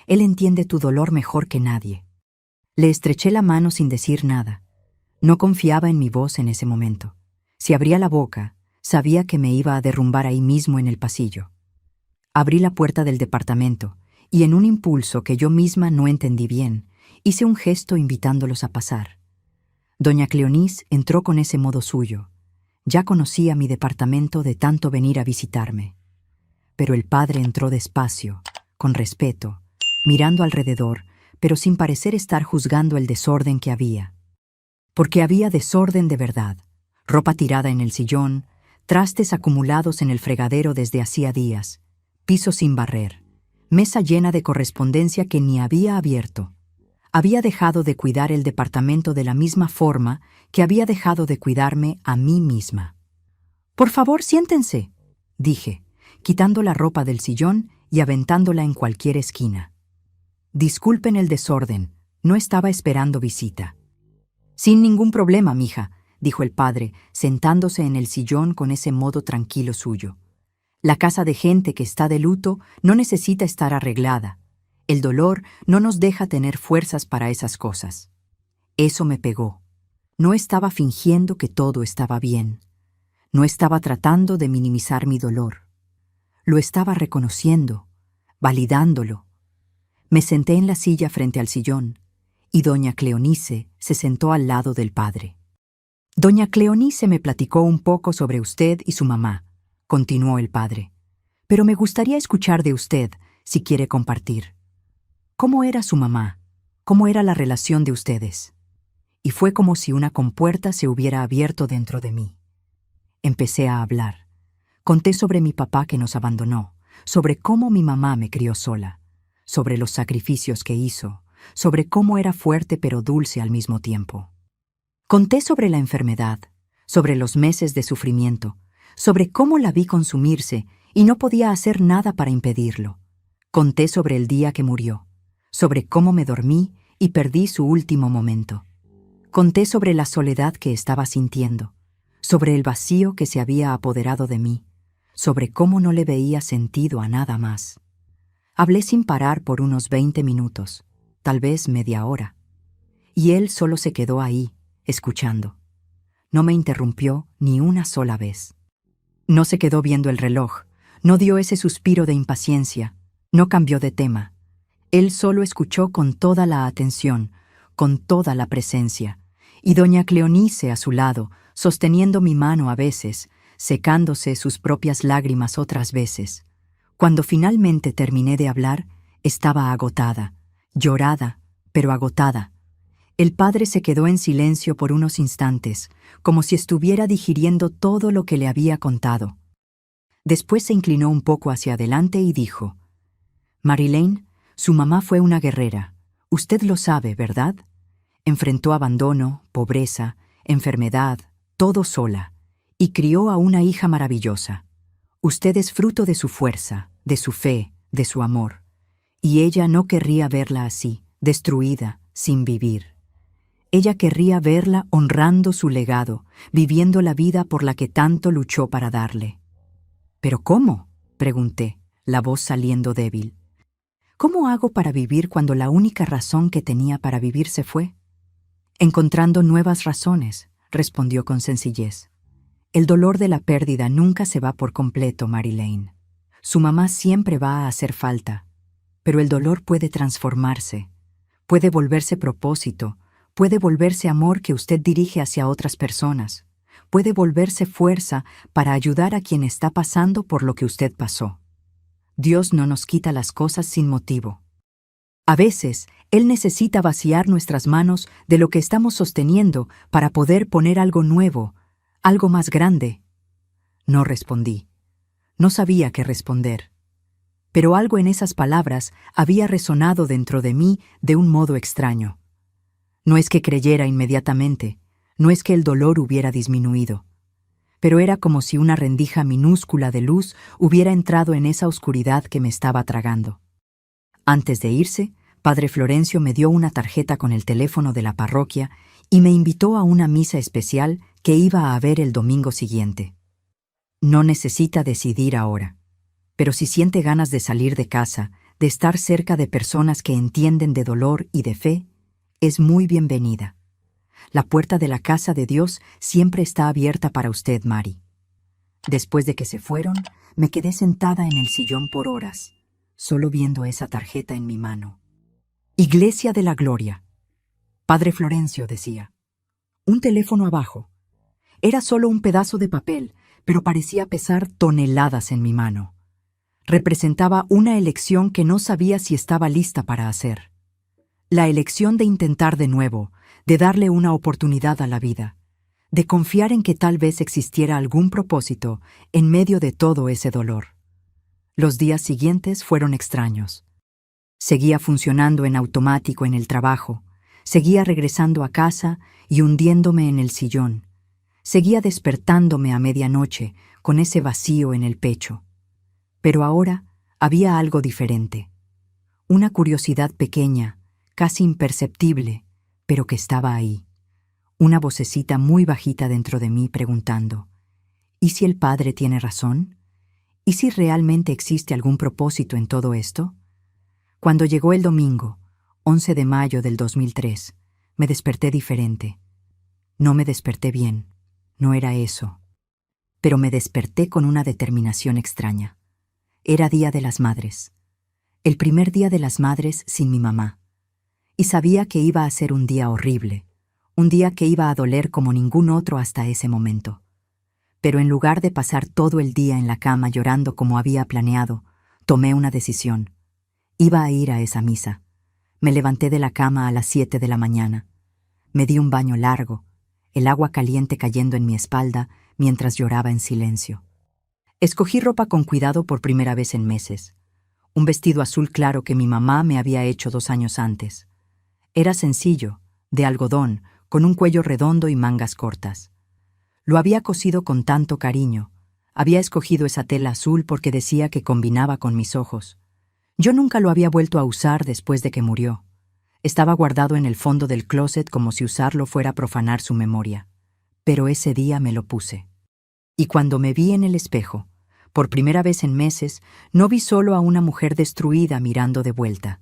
Él entiende tu dolor mejor que nadie. Le estreché la mano sin decir nada. No confiaba en mi voz en ese momento. Si abría la boca, sabía que me iba a derrumbar ahí mismo en el pasillo. Abrí la puerta del departamento, y en un impulso que yo misma no entendí bien, hice un gesto invitándolos a pasar. Doña Cleonís entró con ese modo suyo. Ya conocía mi departamento de tanto venir a visitarme. Pero el padre entró despacio, con respeto, mirando alrededor, pero sin parecer estar juzgando el desorden que había. Porque había desorden de verdad, ropa tirada en el sillón, trastes acumulados en el fregadero desde hacía días, piso sin barrer, mesa llena de correspondencia que ni había abierto. Había dejado de cuidar el departamento de la misma forma que había dejado de cuidarme a mí misma. «Por favor, siéntense», dije, quitando la ropa del sillón y aventándola en cualquier esquina. «Disculpen el desorden, no estaba esperando visita». «Sin ningún problema, mija», dijo el padre, sentándose en el sillón con ese modo tranquilo suyo. «La casa de gente que está de luto no necesita estar arreglada. El dolor no nos deja tener fuerzas para esas cosas». Eso me pegó. No estaba fingiendo que todo estaba bien. No estaba tratando de minimizar mi dolor. Lo estaba reconociendo, validándolo. Me senté en la silla frente al sillón, y doña Cleonice se sentó al lado del padre. «Doña Cleonice me platicó un poco sobre usted y su mamá», continuó el padre. «Pero me gustaría escuchar de usted, si quiere compartir. ¿Cómo era su mamá? ¿Cómo era la relación de ustedes?» Y fue como si una compuerta se hubiera abierto dentro de mí. Empecé a hablar. Conté sobre mi papá que nos abandonó, sobre cómo mi mamá me crió sola, sobre los sacrificios que hizo, sobre cómo era fuerte pero dulce al mismo tiempo. Conté sobre la enfermedad, sobre los meses de sufrimiento, sobre cómo la vi consumirse y no podía hacer nada para impedirlo. Conté sobre el día que murió, sobre cómo me dormí y perdí su último momento. Conté sobre la soledad que estaba sintiendo, sobre el vacío que se había apoderado de mí, sobre cómo no le veía sentido a nada más. Hablé sin parar por unos 20 minutos, tal vez media hora. Y él solo se quedó ahí, escuchando. No me interrumpió ni una sola vez. No se quedó viendo el reloj, no dio ese suspiro de impaciencia, no cambió de tema. Él solo escuchó con toda la atención, con toda la presencia, y doña Cleonice a su lado, sosteniendo mi mano a veces, secándose sus propias lágrimas otras veces. Cuando finalmente terminé de hablar, estaba agotada, llorada, pero agotada. El padre se quedó en silencio por unos instantes, como si estuviera digiriendo todo lo que le había contado. Después se inclinó un poco hacia adelante y dijo: «Marilyn, su mamá fue una guerrera. Usted lo sabe, ¿verdad? Enfrentó abandono, pobreza, enfermedad, todo sola, y crió a una hija maravillosa. Usted es fruto de su fuerza, de su fe, de su amor. Y ella no querría verla así, destruida, sin vivir. Ella querría verla honrando su legado, viviendo la vida por la que tanto luchó para darle». «¿Pero cómo?», pregunté, la voz saliendo débil. «¿Cómo hago para vivir cuando la única razón que tenía para vivir se fue?» «Encontrando nuevas razones», respondió con sencillez. «El dolor de la pérdida nunca se va por completo, Marilyn. Su mamá siempre va a hacer falta, pero el dolor puede transformarse, puede volverse propósito, puede volverse amor que usted dirige hacia otras personas, puede volverse fuerza para ayudar a quien está pasando por lo que usted pasó. Dios no nos quita las cosas sin motivo. A veces, Él necesita vaciar nuestras manos de lo que estamos sosteniendo para poder poner algo nuevo, algo más grande». No respondí. No sabía qué responder. Pero algo en esas palabras había resonado dentro de mí de un modo extraño. No es que creyera inmediatamente, no es que el dolor hubiera disminuido, pero era como si una rendija minúscula de luz hubiera entrado en esa oscuridad que me estaba tragando. Antes de irse, Padre Florencio me dio una tarjeta con el teléfono de la parroquia y me invitó a una misa especial que iba a haber el domingo siguiente. No necesita decidir ahora, pero si siente ganas de salir de casa, de estar cerca de personas que entienden de dolor y de fe, es muy bienvenida. La puerta de la casa de Dios siempre está abierta para usted, Mari. Después de que se fueron, me quedé sentada en el sillón por horas, solo viendo esa tarjeta en mi mano. Iglesia de la Gloria. Padre Florencio decía. Un teléfono abajo. Era solo un pedazo de papel, pero parecía pesar toneladas en mi mano. Representaba una elección que no sabía si estaba lista para hacer. La elección de intentar de nuevo, de darle una oportunidad a la vida, de confiar en que tal vez existiera algún propósito en medio de todo ese dolor. Los días siguientes fueron extraños. Seguía funcionando en automático en el trabajo, seguía regresando a casa y hundiéndome en el sillón. Seguía despertándome a medianoche con ese vacío en el pecho. Pero ahora había algo diferente. Una curiosidad pequeña, casi imperceptible, pero que estaba ahí. Una vocecita muy bajita dentro de mí preguntando, ¿y si el Padre tiene razón? ¿Y si realmente existe algún propósito en todo esto? Cuando llegó el domingo, 11 de mayo del 2003, me desperté diferente. No me desperté bien, no era eso. Pero me desperté con una determinación extraña. Era Día de las Madres. El primer Día de las Madres sin mi mamá. Y sabía que iba a ser un día horrible, un día que iba a doler como ningún otro hasta ese momento. Pero en lugar de pasar todo el día en la cama llorando como había planeado, tomé una decisión. Iba a ir a esa misa. Me levanté de la cama a las 7 de la mañana. Me di un baño largo, el agua caliente cayendo en mi espalda mientras lloraba en silencio. Escogí ropa con cuidado por primera vez en meses. Un vestido azul claro que mi mamá me había hecho 2 años antes. Era sencillo, de algodón, con un cuello redondo y mangas cortas. Lo había cosido con tanto cariño. Había escogido esa tela azul porque decía que combinaba con mis ojos. Yo nunca lo había vuelto a usar después de que murió. Estaba guardado en el fondo del closet como si usarlo fuera a profanar su memoria. Pero ese día me lo puse. Y cuando me vi en el espejo, por primera vez en meses, no vi solo a una mujer destruida mirando de vuelta.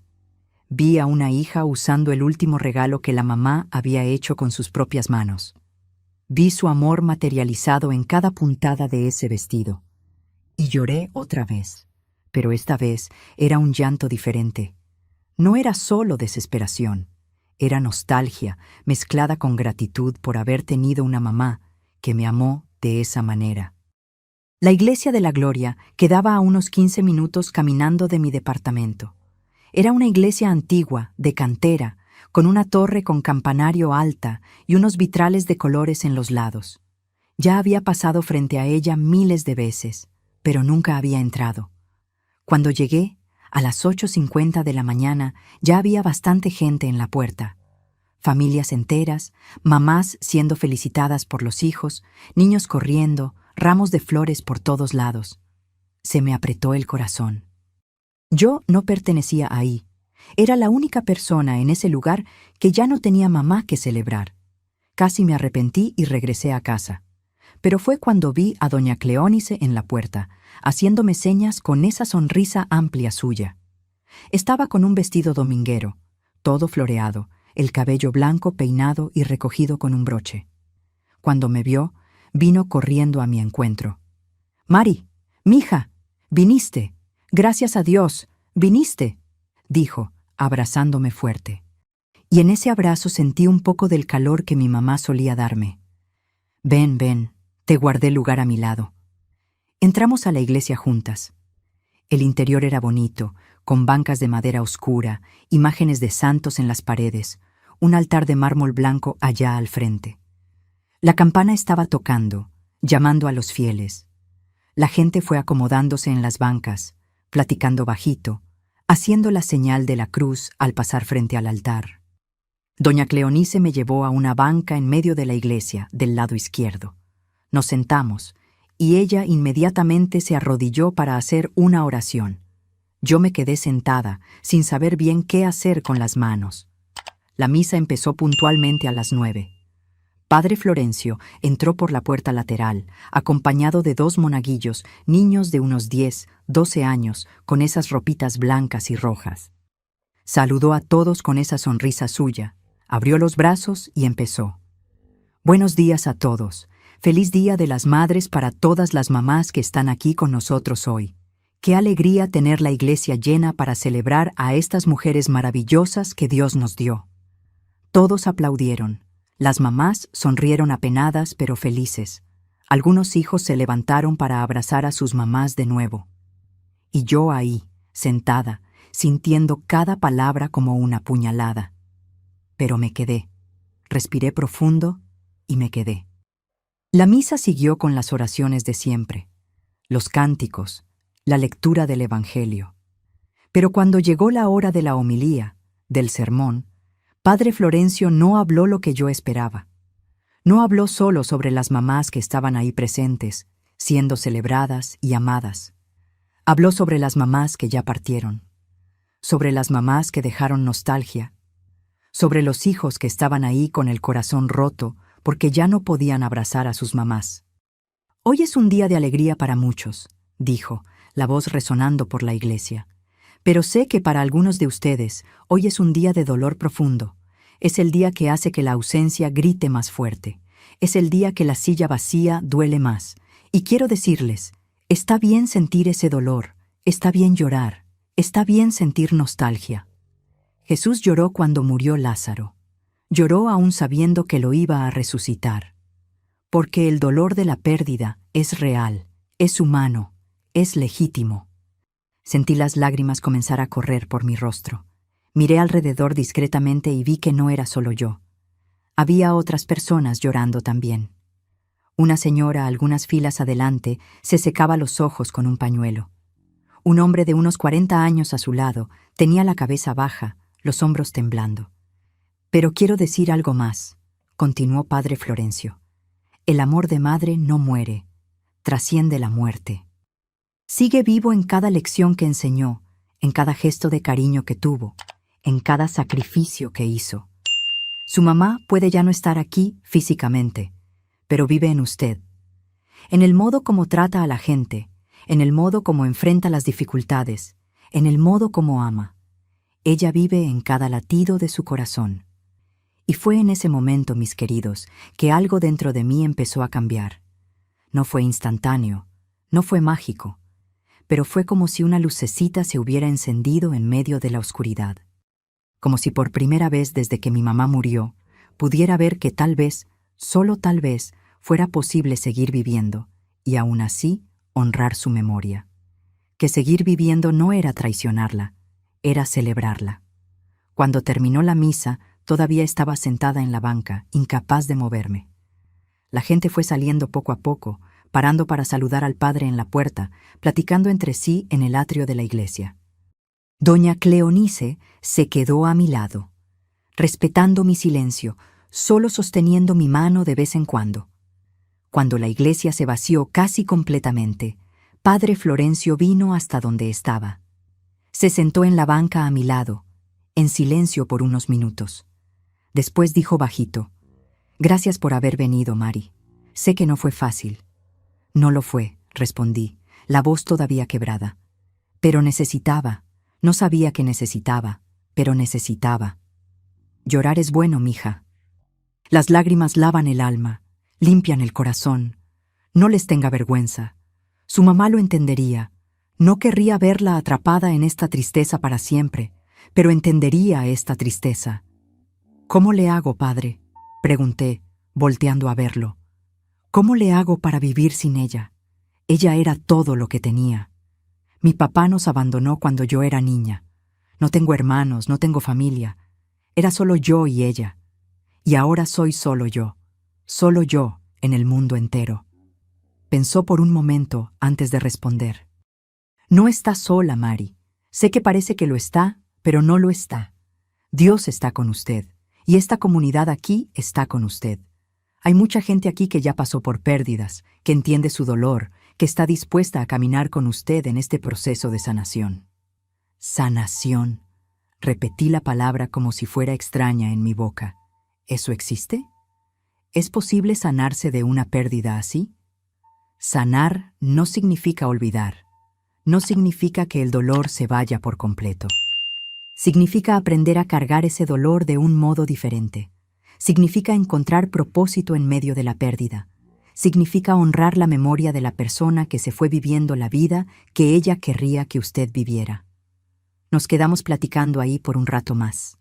Vi a una hija usando el último regalo que la mamá había hecho con sus propias manos. Vi su amor materializado en cada puntada de ese vestido. Y lloré otra vez. Pero esta vez era un llanto diferente. No era solo desesperación. Era nostalgia mezclada con gratitud por haber tenido una mamá que me amó de esa manera. La Iglesia de la Gloria quedaba a unos 15 minutos caminando de mi departamento. Era una iglesia antigua, de cantera, con una torre con campanario alta y unos vitrales de colores en los lados. Ya había pasado frente a ella miles de veces, pero nunca había entrado. Cuando llegué, a las 8:50 de la mañana, ya había bastante gente en la puerta. Familias enteras, mamás siendo felicitadas por los hijos, niños corriendo, ramos de flores por todos lados. Se me apretó el corazón. Yo no pertenecía ahí. Era la única persona en ese lugar que ya no tenía mamá que celebrar. Casi me arrepentí y regresé a casa. Pero fue cuando vi a doña Cleónice en la puerta, haciéndome señas con esa sonrisa amplia suya. Estaba con un vestido dominguero, todo floreado, el cabello blanco peinado y recogido con un broche. Cuando me vio, vino corriendo a mi encuentro. «Mari, mija, viniste. Gracias a Dios, viniste», dijo, abrazándome fuerte. Y en ese abrazo sentí un poco del calor que mi mamá solía darme. «Ven, ven, te guardé lugar a mi lado». Entramos a la iglesia juntas. El interior era bonito, con bancas de madera oscura, imágenes de santos en las paredes, un altar de mármol blanco allá al frente. La campana estaba tocando, llamando a los fieles. La gente fue acomodándose en las bancas, platicando bajito, haciendo la señal de la cruz al pasar frente al altar. Doña Cleonice me llevó a una banca en medio de la iglesia, del lado izquierdo. Nos sentamos, y ella inmediatamente se arrodilló para hacer una oración. Yo me quedé sentada, sin saber bien qué hacer con las manos. La misa empezó puntualmente a las 9. Padre Florencio entró por la puerta lateral, acompañado de 2 monaguillos, niños de unos 10, 12 años, con esas ropitas blancas y rojas. Saludó a todos con esa sonrisa suya, abrió los brazos y empezó. Buenos días a todos. Feliz Día de las Madres para todas las mamás que están aquí con nosotros hoy. Qué alegría tener la iglesia llena para celebrar a estas mujeres maravillosas que Dios nos dio. Todos aplaudieron. Las mamás sonrieron apenadas pero felices. Algunos hijos se levantaron para abrazar a sus mamás de nuevo. Y yo ahí, sentada, sintiendo cada palabra como una puñalada. Pero me quedé. Respiré profundo y me quedé. La misa siguió con las oraciones de siempre, los cánticos, la lectura del Evangelio. Pero cuando llegó la hora de la homilía, del sermón, Padre Florencio no habló lo que yo esperaba. No habló solo sobre las mamás que estaban ahí presentes, siendo celebradas y amadas. Habló sobre las mamás que ya partieron, sobre las mamás que dejaron nostalgia, sobre los hijos que estaban ahí con el corazón roto porque ya no podían abrazar a sus mamás. Hoy es un día de alegría para muchos, dijo, la voz resonando por la iglesia. Pero sé que para algunos de ustedes, hoy es un día de dolor profundo. Es el día que hace que la ausencia grite más fuerte. Es el día que la silla vacía duele más. Y quiero decirles, está bien sentir ese dolor, está bien llorar, está bien sentir nostalgia. Jesús lloró cuando murió Lázaro. Lloró aún sabiendo que lo iba a resucitar. Porque el dolor de la pérdida es real, es humano, es legítimo. Sentí las lágrimas comenzar a correr por mi rostro. Miré alrededor discretamente y vi que no era solo yo. Había otras personas llorando también. Una señora, algunas filas adelante, se secaba los ojos con un pañuelo. Un hombre de unos 40 años a su lado tenía la cabeza baja, los hombros temblando. Pero quiero decir algo más, continuó Padre Florencio. El amor de madre no muere, trasciende la muerte. Sigue vivo en cada lección que enseñó, en cada gesto de cariño que tuvo, en cada sacrificio que hizo. Su mamá puede ya no estar aquí físicamente, pero vive en usted. En el modo como trata a la gente, en el modo como enfrenta las dificultades, en el modo como ama. Ella vive en cada latido de su corazón. Y fue en ese momento, mis queridos, que algo dentro de mí empezó a cambiar. No fue instantáneo, no fue mágico, pero fue como si una lucecita se hubiera encendido en medio de la oscuridad. Como si por primera vez desde que mi mamá murió, pudiera ver que tal vez, solo tal vez, fuera posible seguir viviendo, y aún así honrar su memoria. Que seguir viviendo no era traicionarla, era celebrarla. Cuando terminó la misa, todavía estaba sentada en la banca, incapaz de moverme. La gente fue saliendo poco a poco, parando para saludar al padre en la puerta, platicando entre sí en el atrio de la iglesia. Doña Cleonice se quedó a mi lado, respetando mi silencio, solo sosteniendo mi mano de vez en cuando. Cuando la iglesia se vació casi completamente, Padre Florencio vino hasta donde estaba. Se sentó en la banca a mi lado, en silencio por unos minutos. Después dijo bajito, «Gracias por haber venido, Mari. Sé que no fue fácil». «No lo fue», respondí, la voz todavía quebrada. «Pero necesitaba. No sabía que necesitaba, pero necesitaba». «Llorar es bueno, mija. Las lágrimas lavan el alma, limpian el corazón. No les tenga vergüenza. Su mamá lo entendería. No querría verla atrapada en esta tristeza para siempre, pero entendería esta tristeza». «¿Cómo le hago, padre?», pregunté, volteando a verlo. «¿Cómo le hago para vivir sin ella? Ella era todo lo que tenía. Mi papá nos abandonó cuando yo era niña. No tengo hermanos, no tengo familia. Era solo yo y ella. Y ahora soy solo yo en el mundo entero». Pensó por un momento antes de responder. «No está sola, Mari. Sé que parece que lo está, pero no lo está. Dios está con usted, y esta comunidad aquí está con usted. Hay mucha gente aquí que ya pasó por pérdidas, que entiende su dolor, que está dispuesta a caminar con usted en este proceso de sanación. Sanación. Repetí la palabra como si fuera extraña en mi boca. ¿Eso existe? ¿Es posible sanarse de una pérdida así? Sanar no significa olvidar. No significa que el dolor se vaya por completo. Significa aprender a cargar ese dolor de un modo diferente. Significa encontrar propósito en medio de la pérdida. Significa honrar la memoria de la persona que se fue viviendo la vida que ella querría que usted viviera. Nos quedamos platicando ahí por un rato más.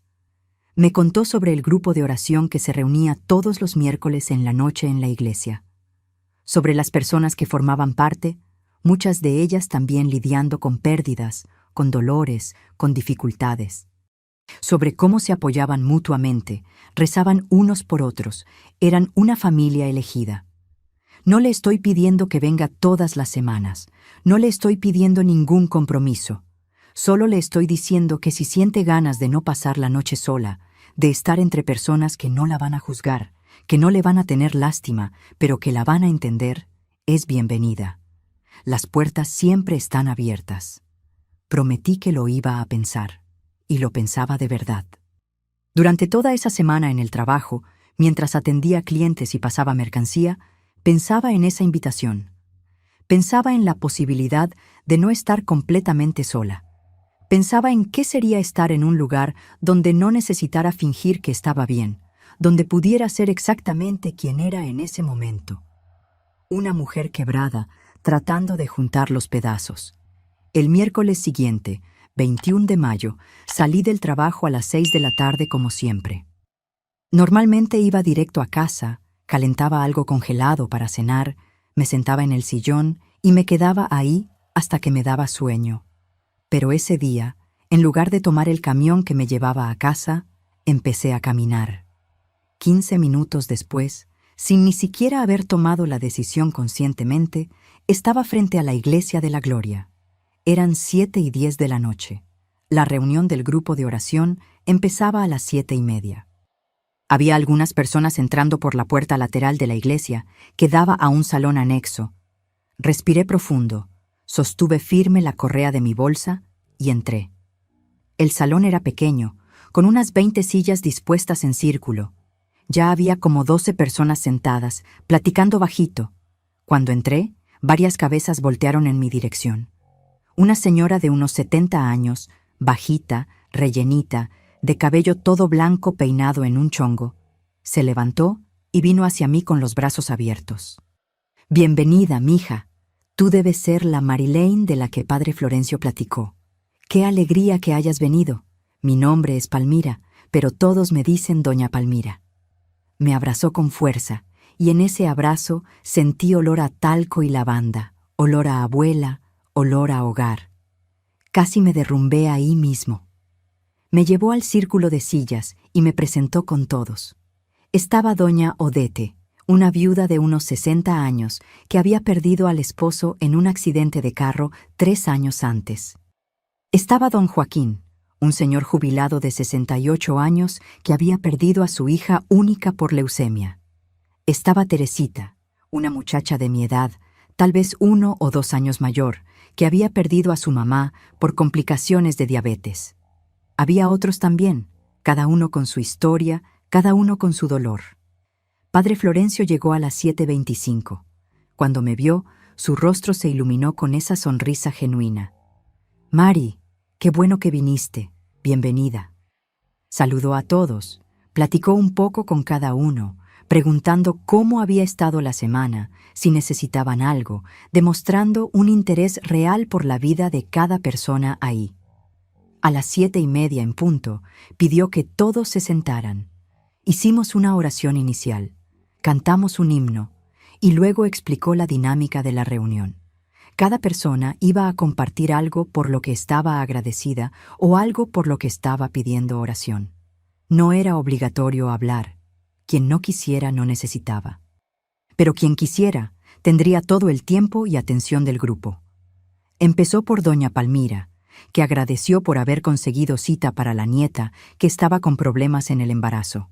Me contó sobre el grupo de oración que se reunía todos los miércoles en la noche en la iglesia. Sobre las personas que formaban parte, muchas de ellas también lidiando con pérdidas, con dolores, con dificultades. Sobre cómo se apoyaban mutuamente, rezaban unos por otros, eran una familia elegida. No le estoy pidiendo que venga todas las semanas, no le estoy pidiendo ningún compromiso. Solo le estoy diciendo que si siente ganas de no pasar la noche sola, de estar entre personas que no la van a juzgar, que no le van a tener lástima, pero que la van a entender, es bienvenida. Las puertas siempre están abiertas. Prometí que lo iba a pensar, y lo pensaba de verdad. Durante toda esa semana en el trabajo, mientras atendía clientes y pasaba mercancía, pensaba en esa invitación. Pensaba en la posibilidad de no estar completamente sola. Pensaba en qué sería estar en un lugar donde no necesitara fingir que estaba bien, donde pudiera ser exactamente quien era en ese momento. Una mujer quebrada, tratando de juntar los pedazos. El miércoles siguiente, 21 de mayo, salí del trabajo a las 6 de la tarde como siempre. Normalmente iba directo a casa, calentaba algo congelado para cenar, me sentaba en el sillón y me quedaba ahí hasta que me daba sueño. Pero ese día, en lugar de tomar el camión que me llevaba a casa, empecé a caminar. 15 minutos después, sin ni siquiera haber tomado la decisión conscientemente, estaba frente a la Iglesia de la Gloria. Eran 7:10 de la noche. La reunión del grupo de oración empezaba a las 7:30. Había algunas personas entrando por la puerta lateral de la iglesia que daba a un salón anexo. Respiré profundo, sostuve firme la correa de mi bolsa y entré. El salón era pequeño, con unas 20 sillas dispuestas en círculo. Ya había como 12 personas sentadas, platicando bajito. Cuando entré, varias cabezas voltearon en mi dirección. Una señora de unos 70 años, bajita, rellenita, de cabello todo blanco peinado en un chongo, se levantó y vino hacia mí con los brazos abiertos. «Bienvenida, mija. Tú debes ser la Marilene de la que padre Florencio platicó. ¡Qué alegría que hayas venido! Mi nombre es Palmira, pero todos me dicen Doña Palmira». Me abrazó con fuerza, y en ese abrazo sentí olor a talco y lavanda, olor a abuela, olor a hogar. Casi me derrumbé ahí mismo. Me llevó al círculo de sillas y me presentó con todos. Estaba doña Odete, una viuda de unos 60 años que había perdido al esposo en un accidente de carro 3 años antes. Estaba don Joaquín, un señor jubilado de 68 años que había perdido a su hija única por leucemia. Estaba Teresita, una muchacha de mi edad, tal vez 1 o 2 años mayor, que había perdido a su mamá por complicaciones de diabetes. Había otros también, cada uno con su historia, cada uno con su dolor. Padre Florencio llegó a las 7:25. Cuando me vio, su rostro se iluminó con esa sonrisa genuina. «Mari, qué bueno que viniste. Bienvenida». Saludó a todos, platicó un poco con cada uno, preguntando cómo había estado la semana, si necesitaban algo, demostrando un interés real por la vida de cada persona ahí. A las 7:30 en punto, pidió que todos se sentaran. Hicimos una oración inicial, cantamos un himno, y luego explicó la dinámica de la reunión. Cada persona iba a compartir algo por lo que estaba agradecida o algo por lo que estaba pidiendo oración. No era obligatorio hablar. Quien no quisiera no necesitaba. Pero quien quisiera tendría todo el tiempo y atención del grupo. Empezó por doña Palmira, que agradeció por haber conseguido cita para la nieta que estaba con problemas en el embarazo.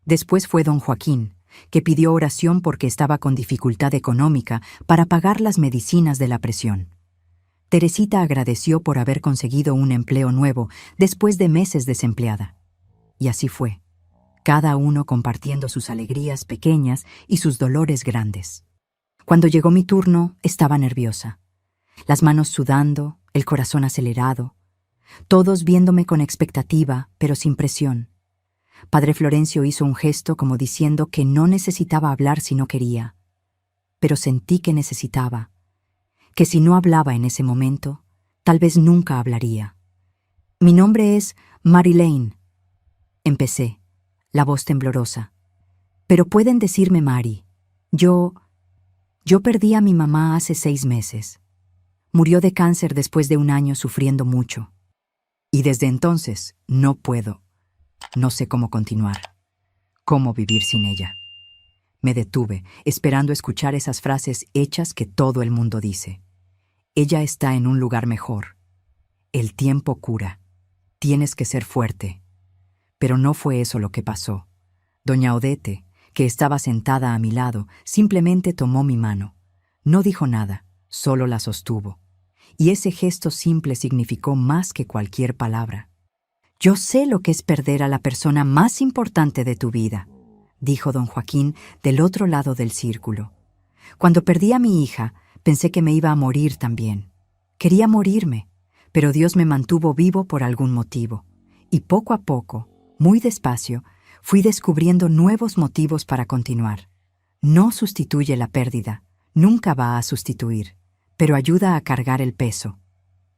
Después fue don Joaquín, que pidió oración porque estaba con dificultad económica para pagar las medicinas de la presión. Teresita agradeció por haber conseguido un empleo nuevo después de meses desempleada. Y así fue, cada uno compartiendo sus alegrías pequeñas y sus dolores grandes. Cuando llegó mi turno, estaba nerviosa, las manos sudando, el corazón acelerado, todos viéndome con expectativa, pero sin presión. Padre Florencio hizo un gesto como diciendo que no necesitaba hablar si no quería, pero sentí que necesitaba, que si no hablaba en ese momento, tal vez nunca hablaría. Mi nombre es Mary Lane. Empecé, la voz temblorosa. Pero pueden decirme Mary. Yo perdí a mi mamá hace 6 meses. Murió de cáncer después de un año sufriendo mucho. Y desde entonces no puedo. No sé cómo continuar. Cómo vivir sin ella. Me detuve, esperando escuchar esas frases hechas que todo el mundo dice. Ella está en un lugar mejor. El tiempo cura. Tienes que ser fuerte. Pero no fue eso lo que pasó. Doña Odete, que estaba sentada a mi lado, simplemente tomó mi mano. No dijo nada, solo la sostuvo. Y ese gesto simple significó más que cualquier palabra. «Yo sé lo que es perder a la persona más importante de tu vida», dijo don Joaquín del otro lado del círculo. «Cuando perdí a mi hija, pensé que me iba a morir también. Quería morirme, pero Dios me mantuvo vivo por algún motivo. Y poco a poco, muy despacio, fui descubriendo nuevos motivos para continuar. No sustituye la pérdida, nunca va a sustituir, pero ayuda a cargar el peso.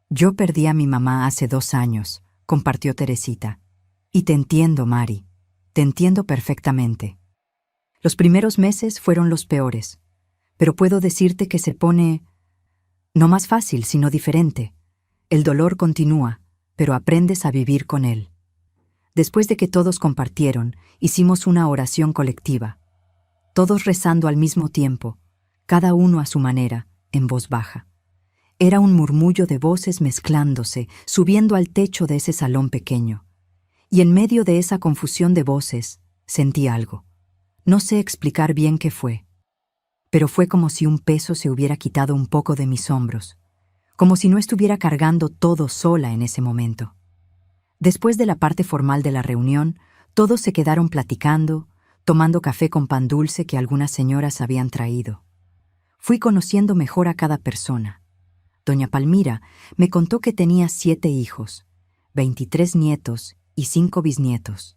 Yo perdí a mi mamá hace 2 años», compartió Teresita. «Y te entiendo, Mary, te entiendo perfectamente. Los primeros meses fueron los peores, pero puedo decirte que se pone no más fácil, sino diferente. El dolor continúa, pero aprendes a vivir con él». Después de que todos compartieron, hicimos una oración colectiva, todos rezando al mismo tiempo, cada uno a su manera, en voz baja. Era un murmullo de voces mezclándose, subiendo al techo de ese salón pequeño. Y en medio de esa confusión de voces, sentí algo. No sé explicar bien qué fue, pero fue como si un peso se hubiera quitado un poco de mis hombros, como si no estuviera cargando todo sola en ese momento. Después de la parte formal de la reunión, todos se quedaron platicando, tomando café con pan dulce que algunas señoras habían traído. Fui conociendo mejor a cada persona. Doña Palmira me contó que tenía 7 hijos, 23 nietos y 5 bisnietos,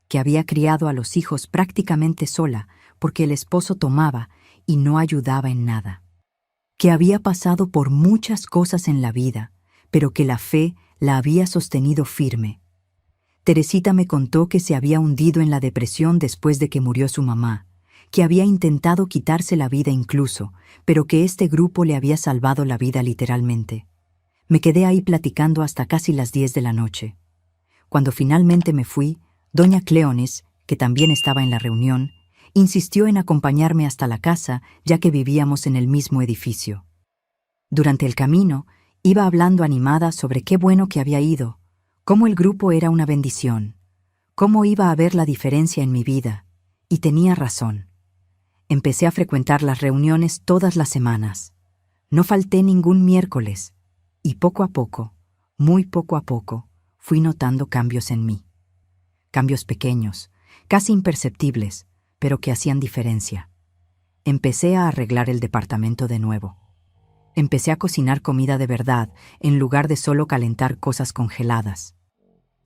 que había criado a los hijos prácticamente sola porque el esposo tomaba y no ayudaba en nada, que había pasado por muchas cosas en la vida, pero que la fe la había sostenido firme. Teresita me contó que se había hundido en la depresión después de que murió su mamá, que había intentado quitarse la vida incluso, pero que este grupo le había salvado la vida literalmente. Me quedé ahí platicando hasta casi las 10 de la noche. Cuando finalmente me fui, doña Cleonis, que también estaba en la reunión, insistió en acompañarme hasta la casa, ya que vivíamos en el mismo edificio. Durante el camino, iba hablando animada sobre qué bueno que había ido, cómo el grupo era una bendición, cómo iba a ver la diferencia en mi vida, y tenía razón. Empecé a frecuentar las reuniones todas las semanas. No falté ningún miércoles, y poco a poco, muy poco a poco, fui notando cambios en mí. Cambios pequeños, casi imperceptibles, pero que hacían diferencia. Empecé a arreglar el departamento de nuevo. Empecé a cocinar comida de verdad, en lugar de solo calentar cosas congeladas.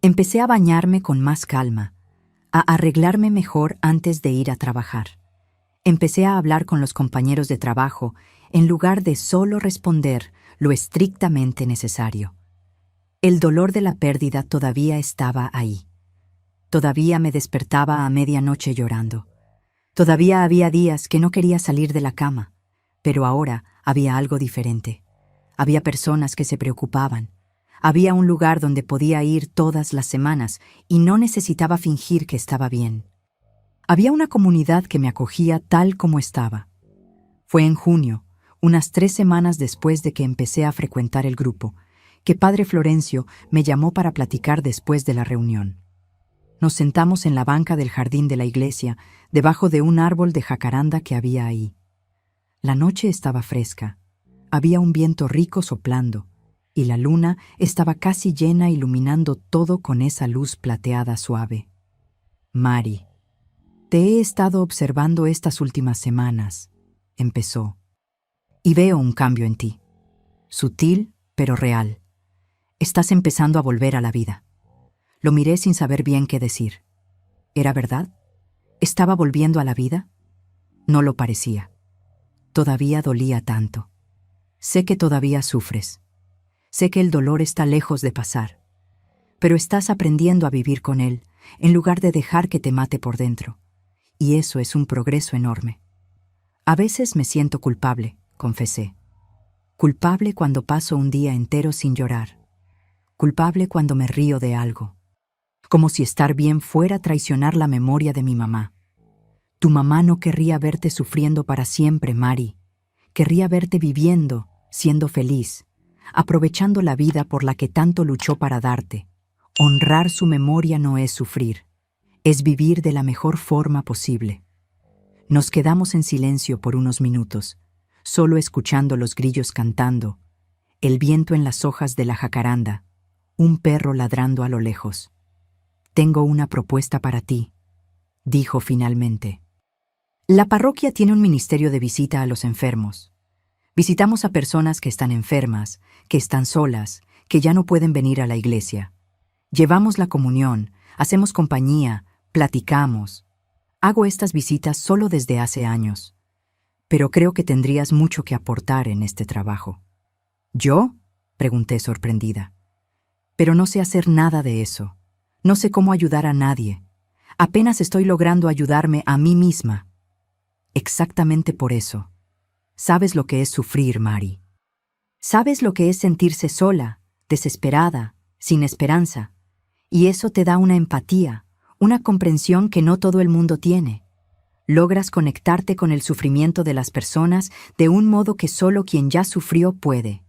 Empecé a bañarme con más calma, a arreglarme mejor antes de ir a trabajar. Empecé a hablar con los compañeros de trabajo, en lugar de solo responder lo estrictamente necesario. El dolor de la pérdida todavía estaba ahí. Todavía me despertaba a medianoche llorando. Todavía había días que no quería salir de la cama, pero ahora había algo diferente. Había personas que se preocupaban. Había un lugar donde podía ir todas las semanas y no necesitaba fingir que estaba bien. Había una comunidad que me acogía tal como estaba. Fue en junio, unas 3 semanas después de que empecé a frecuentar el grupo, que Padre Florencio me llamó para platicar después de la reunión. Nos sentamos en la banca del jardín de la iglesia, debajo de un árbol de jacaranda que había ahí. La noche estaba fresca. Había un viento rico soplando, y la luna estaba casi llena iluminando todo con esa luz plateada suave. «Mari, te he estado observando estas últimas semanas», empezó, «y veo un cambio en ti. Sutil, pero real. Estás empezando a volver a la vida». Lo miré sin saber bien qué decir. ¿Era verdad? ¿Estaba volviendo a la vida? No lo parecía. Todavía dolía tanto. Sé que todavía sufres. Sé que el dolor está lejos de pasar. Pero estás aprendiendo a vivir con él, en lugar de dejar que te mate por dentro. Y eso es un progreso enorme. A veces me siento culpable, confesé. Culpable cuando paso un día entero sin llorar. Culpable cuando me río de algo. Como si estar bien fuera traicionar la memoria de mi mamá. Tu mamá no querría verte sufriendo para siempre, Mari. Querría verte viviendo, siendo feliz, aprovechando la vida por la que tanto luchó para darte. Honrar su memoria no es sufrir, es vivir de la mejor forma posible. Nos quedamos en silencio por unos minutos, solo escuchando los grillos cantando, el viento en las hojas de la jacaranda, un perro ladrando a lo lejos. «Tengo una propuesta para ti», dijo finalmente. La parroquia tiene un ministerio de visita a los enfermos. Visitamos a personas que están enfermas, que están solas, que ya no pueden venir a la iglesia. Llevamos la comunión, hacemos compañía, platicamos. Hago estas visitas solo desde hace años. Pero creo que tendrías mucho que aportar en este trabajo. ¿Yo?, pregunté sorprendida. Pero no sé hacer nada de eso. No sé cómo ayudar a nadie. Apenas estoy logrando ayudarme a mí misma. Exactamente por eso. Sabes lo que es sufrir, Mari. Sabes lo que es sentirse sola, desesperada, sin esperanza. Y eso te da una empatía, una comprensión que no todo el mundo tiene. Logras conectarte con el sufrimiento de las personas de un modo que solo quien ya sufrió puede.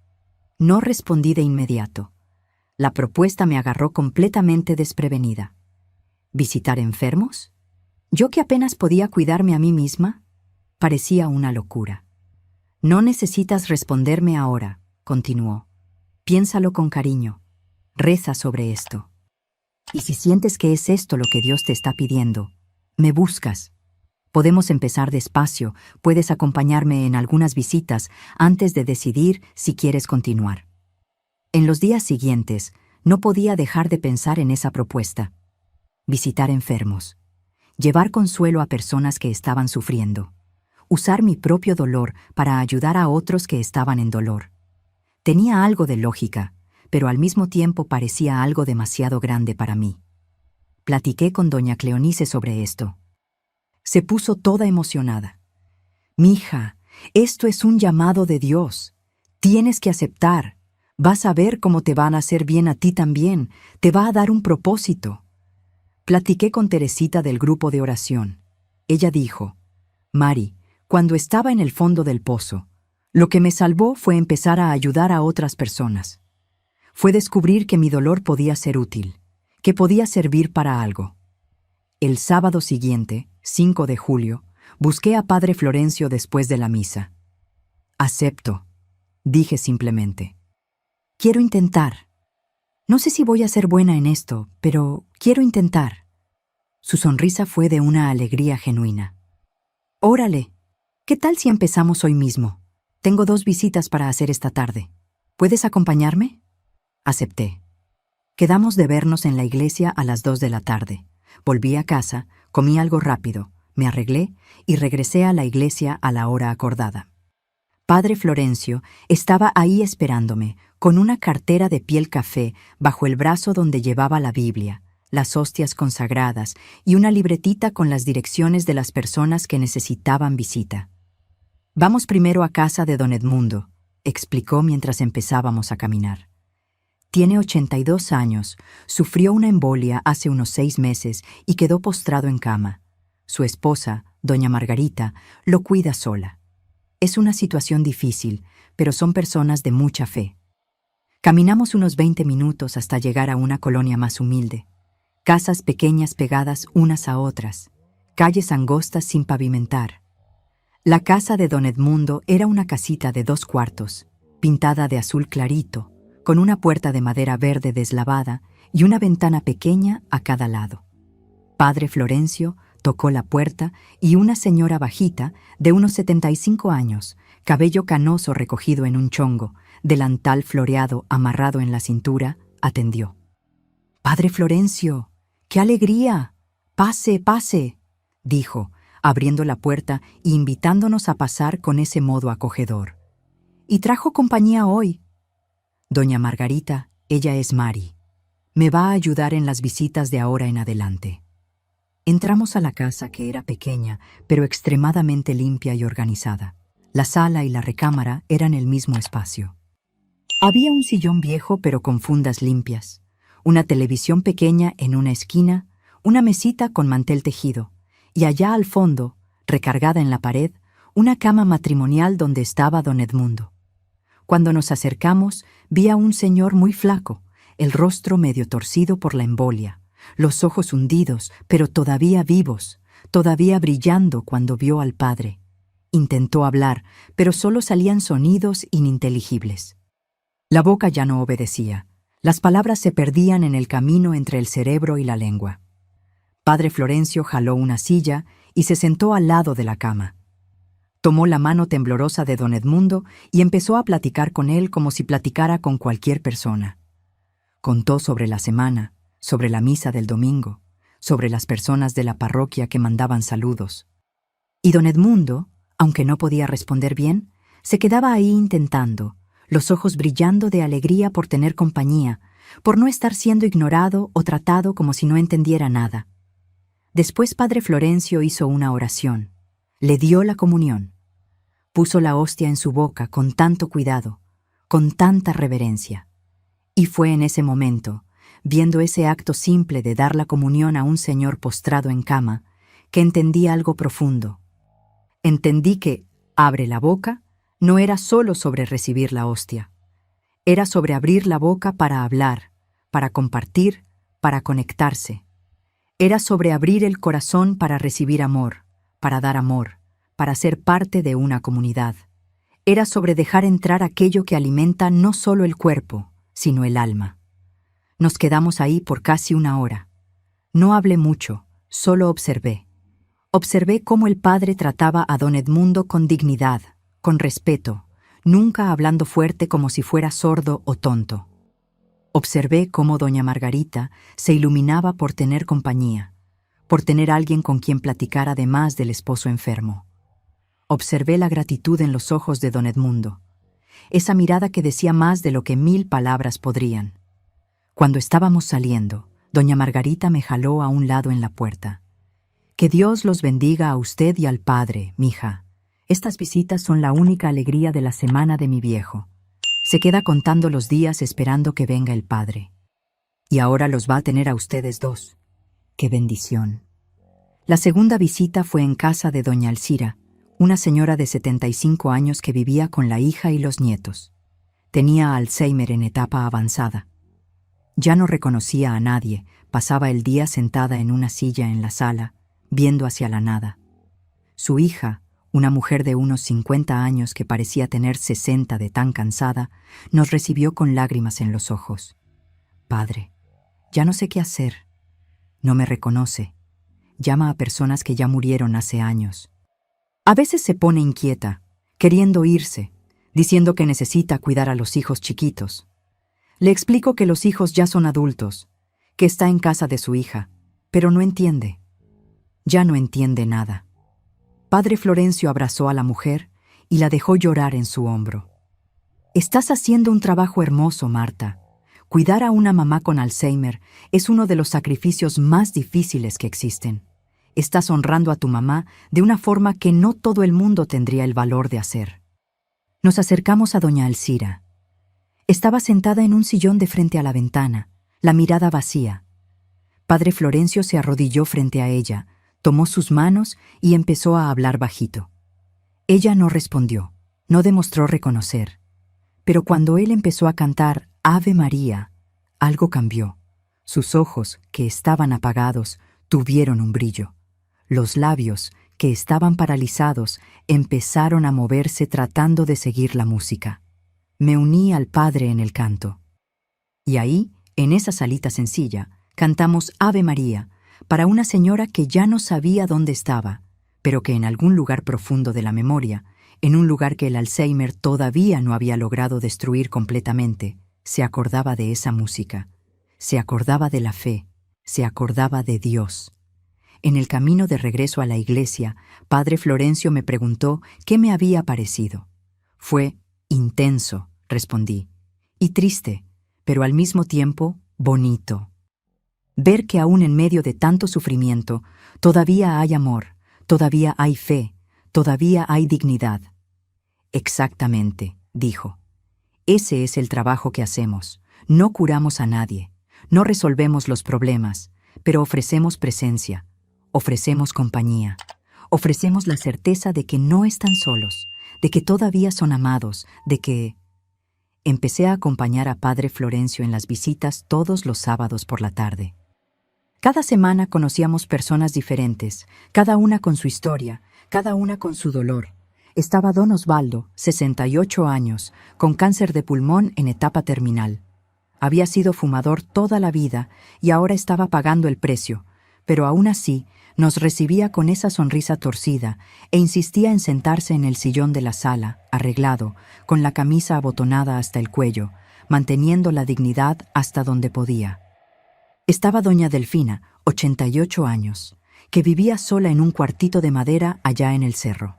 No respondí de inmediato. La propuesta me agarró completamente desprevenida. ¿Visitar enfermos? ¿Yo que apenas podía cuidarme a mí misma? Parecía una locura. «No necesitas responderme ahora», continuó. «Piénsalo con cariño. Reza sobre esto. Y si sientes que es esto lo que Dios te está pidiendo, me buscas. Podemos empezar despacio, puedes acompañarme en algunas visitas antes de decidir si quieres continuar». En los días siguientes, no podía dejar de pensar en esa propuesta. Visitar enfermos. Llevar consuelo a personas que estaban sufriendo. Usar mi propio dolor para ayudar a otros que estaban en dolor. Tenía algo de lógica, pero al mismo tiempo parecía algo demasiado grande para mí. Platiqué con doña Cleonice sobre esto. Se puso toda emocionada. «Mija, esto es un llamado de Dios. Tienes que aceptar. Vas a ver cómo te van a hacer bien a ti también. Te va a dar un propósito». Platiqué con Teresita del grupo de oración. Ella dijo: «Mari, cuando estaba en el fondo del pozo, lo que me salvó fue empezar a ayudar a otras personas. Fue descubrir que mi dolor podía ser útil, que podía servir para algo». El sábado siguiente, 5 de julio, busqué a Padre Florencio después de la misa. «Acepto», dije simplemente. «Quiero intentar. No sé si voy a ser buena en esto, pero quiero intentar». Su sonrisa fue de una alegría genuina. «Órale, ¿qué tal si empezamos hoy mismo? Tengo 2 visitas para hacer esta tarde. ¿Puedes acompañarme?». Acepté. Quedamos de vernos en la iglesia a las 2 de la tarde. Volví a casa, comí algo rápido, me arreglé y regresé a la iglesia a la hora acordada. Padre Florencio estaba ahí esperándome, con una cartera de piel café bajo el brazo donde llevaba la Biblia, las hostias consagradas y una libretita con las direcciones de las personas que necesitaban visita. «Vamos primero a casa de don Edmundo», explicó mientras empezábamos a caminar. Tiene 82 años, sufrió una embolia hace unos 6 meses y quedó postrado en cama. Su esposa, doña Margarita, lo cuida sola. Es una situación difícil, pero son personas de mucha fe. Caminamos unos 20 minutos hasta llegar a una colonia más humilde. Casas pequeñas pegadas unas a otras, calles angostas sin pavimentar. La casa de don Edmundo era una casita de 2 cuartos, pintada de azul clarito, con una puerta de madera verde deslavada y una ventana pequeña a cada lado. Padre Florencio tocó la puerta y una señora bajita, de unos 75 años, cabello canoso recogido en un chongo, delantal floreado amarrado en la cintura, atendió. «Padre Florencio, qué alegría. Pase, pase», dijo, abriendo la puerta e invitándonos a pasar con ese modo acogedor. «¿Y trajo compañía hoy?» «Doña Margarita, ella es Mari. Me va a ayudar en las visitas de ahora en adelante». Entramos a la casa, que era pequeña, pero extremadamente limpia y organizada. La sala y la recámara eran el mismo espacio. Había un sillón viejo pero con fundas limpias, una televisión pequeña en una esquina, una mesita con mantel tejido, y allá al fondo, recargada en la pared, una cama matrimonial donde estaba don Edmundo. Cuando nos acercamos, vi a un señor muy flaco, el rostro medio torcido por la embolia, los ojos hundidos, pero todavía vivos, todavía brillando cuando vio al padre. Intentó hablar, pero solo salían sonidos ininteligibles. La boca ya no obedecía. Las palabras se perdían en el camino entre el cerebro y la lengua. Padre Florencio jaló una silla y se sentó al lado de la cama. Tomó la mano temblorosa de don Edmundo y empezó a platicar con él como si platicara con cualquier persona. Contó sobre la semana, sobre la misa del domingo, sobre las personas de la parroquia que mandaban saludos. Y don Edmundo, aunque no podía responder bien, se quedaba ahí intentando, los ojos brillando de alegría por tener compañía, por no estar siendo ignorado o tratado como si no entendiera nada. Después Padre Florencio hizo una oración, le dio la comunión, puso la hostia en su boca con tanto cuidado, con tanta reverencia. Y fue en ese momento, viendo ese acto simple de dar la comunión a un señor postrado en cama, que entendí algo profundo. Entendí que abre la boca no era solo sobre recibir la hostia, era sobre abrir la boca para hablar, para compartir, para conectarse. Era sobre abrir el corazón para recibir amor, para dar amor, para ser parte de una comunidad. Era sobre dejar entrar aquello que alimenta no solo el cuerpo, sino el alma. Nos quedamos ahí por casi una hora. No hablé mucho, solo observé. Observé cómo el padre trataba a don Edmundo con dignidad, con respeto, nunca hablando fuerte como si fuera sordo o tonto. Observé cómo doña Margarita se iluminaba por tener compañía, por tener alguien con quien platicar además del esposo enfermo. Observé la gratitud en los ojos de don Edmundo, esa mirada que decía más de lo que 1000 palabras podrían. Cuando estábamos saliendo, doña Margarita me jaló a un lado en la puerta. «Que Dios los bendiga a usted y al padre, mija. Estas visitas son la única alegría de la semana de mi viejo. Se queda contando los días esperando que venga el padre. Y ahora los va a tener a ustedes dos. ¡Qué bendición!». La segunda visita fue en casa de doña Alcira, una señora de 75 años que vivía con la hija y los nietos. Tenía Alzheimer en etapa avanzada. Ya no reconocía a nadie, pasaba el día sentada en una silla en la sala, viendo hacia la nada. Su hija, una mujer de unos 50 años que parecía tener 60 de tan cansada, nos recibió con lágrimas en los ojos. «Padre, ya no sé qué hacer. No me reconoce. Llama a personas que ya murieron hace años. A veces se pone inquieta, queriendo irse, diciendo que necesita cuidar a los hijos chiquitos. Le explico que los hijos ya son adultos, que está en casa de su hija, pero no entiende. Ya no entiende nada». Padre Florencio abrazó a la mujer y la dejó llorar en su hombro. «Estás haciendo un trabajo hermoso, Marta. Cuidar a una mamá con Alzheimer es uno de los sacrificios más difíciles que existen. Estás honrando a tu mamá de una forma que no todo el mundo tendría el valor de hacer». Nos acercamos a doña Alcira. Estaba sentada en un sillón de frente a la ventana, la mirada vacía. Padre Florencio se arrodilló frente a ella, tomó sus manos y empezó a hablar bajito. Ella no respondió, no demostró reconocer. Pero cuando él empezó a cantar Ave María, algo cambió. Sus ojos, que estaban apagados, tuvieron un brillo. Los labios, que estaban paralizados, empezaron a moverse tratando de seguir la música. Me uní al padre en el canto. Y ahí, en esa salita sencilla, cantamos Ave María para una señora que ya no sabía dónde estaba, pero que en algún lugar profundo de la memoria, en un lugar que el Alzheimer todavía no había logrado destruir completamente, se acordaba de esa música, se acordaba de la fe, se acordaba de Dios. En el camino de regreso a la iglesia, Padre Florencio me preguntó qué me había parecido. Fue intenso, respondí, y triste, pero al mismo tiempo bonito. Ver que aún en medio de tanto sufrimiento, todavía hay amor, todavía hay fe, todavía hay dignidad. Exactamente, dijo. Ese es el trabajo que hacemos. No curamos a nadie, no resolvemos los problemas, pero ofrecemos presencia, ofrecemos compañía, ofrecemos la certeza de que no están solos, de que todavía son amados, de que... Empecé a acompañar a Padre Florencio en las visitas todos los sábados por la tarde. Cada semana conocíamos personas diferentes, cada una con su historia, cada una con su dolor. Estaba don Osvaldo, 68 años, con cáncer de pulmón en etapa terminal. Había sido fumador toda la vida y ahora estaba pagando el precio, pero aún así nos recibía con esa sonrisa torcida e insistía en sentarse en el sillón de la sala, arreglado, con la camisa abotonada hasta el cuello, manteniendo la dignidad hasta donde podía. Estaba doña Delfina, 88 años, que vivía sola en un cuartito de madera allá en el cerro.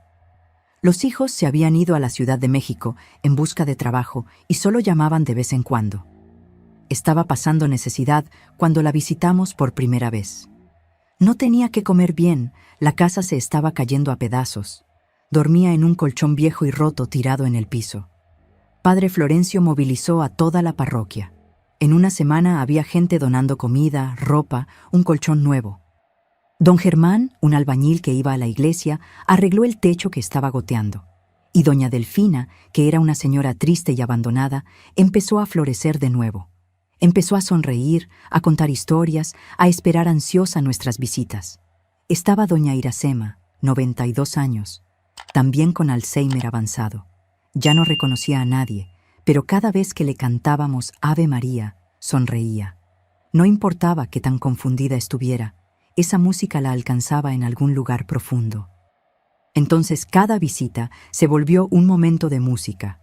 Los hijos se habían ido a la Ciudad de México en busca de trabajo y solo llamaban de vez en cuando. Estaba pasando necesidad cuando la visitamos por primera vez. No tenía que comer bien, la casa se estaba cayendo a pedazos. Dormía en un colchón viejo y roto tirado en el piso. Padre Florencio movilizó a toda la parroquia. En una semana había gente donando comida, ropa, un colchón nuevo. Don Germán, un albañil que iba a la iglesia, arregló el techo que estaba goteando. Y doña Delfina, que era una señora triste y abandonada, empezó a florecer de nuevo. Empezó a sonreír, a contar historias, a esperar ansiosa nuestras visitas. Estaba doña Iracema, 92 años, también con Alzheimer avanzado. Ya no reconocía a nadie, pero cada vez que le cantábamos Ave María, sonreía. No importaba qué tan confundida estuviera, esa música la alcanzaba en algún lugar profundo. Entonces cada visita se volvió un momento de música.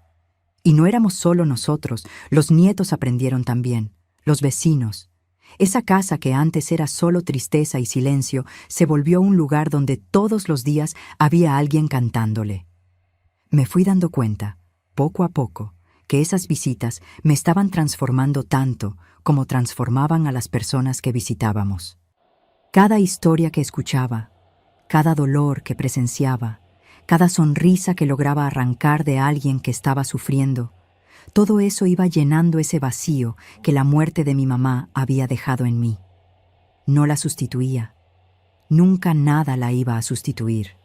Y no éramos solo nosotros, los nietos aprendieron también, los vecinos. Esa casa que antes era solo tristeza y silencio se volvió un lugar donde todos los días había alguien cantándole. Me fui dando cuenta, poco a poco, que esas visitas me estaban transformando tanto como transformaban a las personas que visitábamos. Cada historia que escuchaba, cada dolor que presenciaba, cada sonrisa que lograba arrancar de alguien que estaba sufriendo, todo eso iba llenando ese vacío que la muerte de mi mamá había dejado en mí. No la sustituía. Nunca nada la iba a sustituir.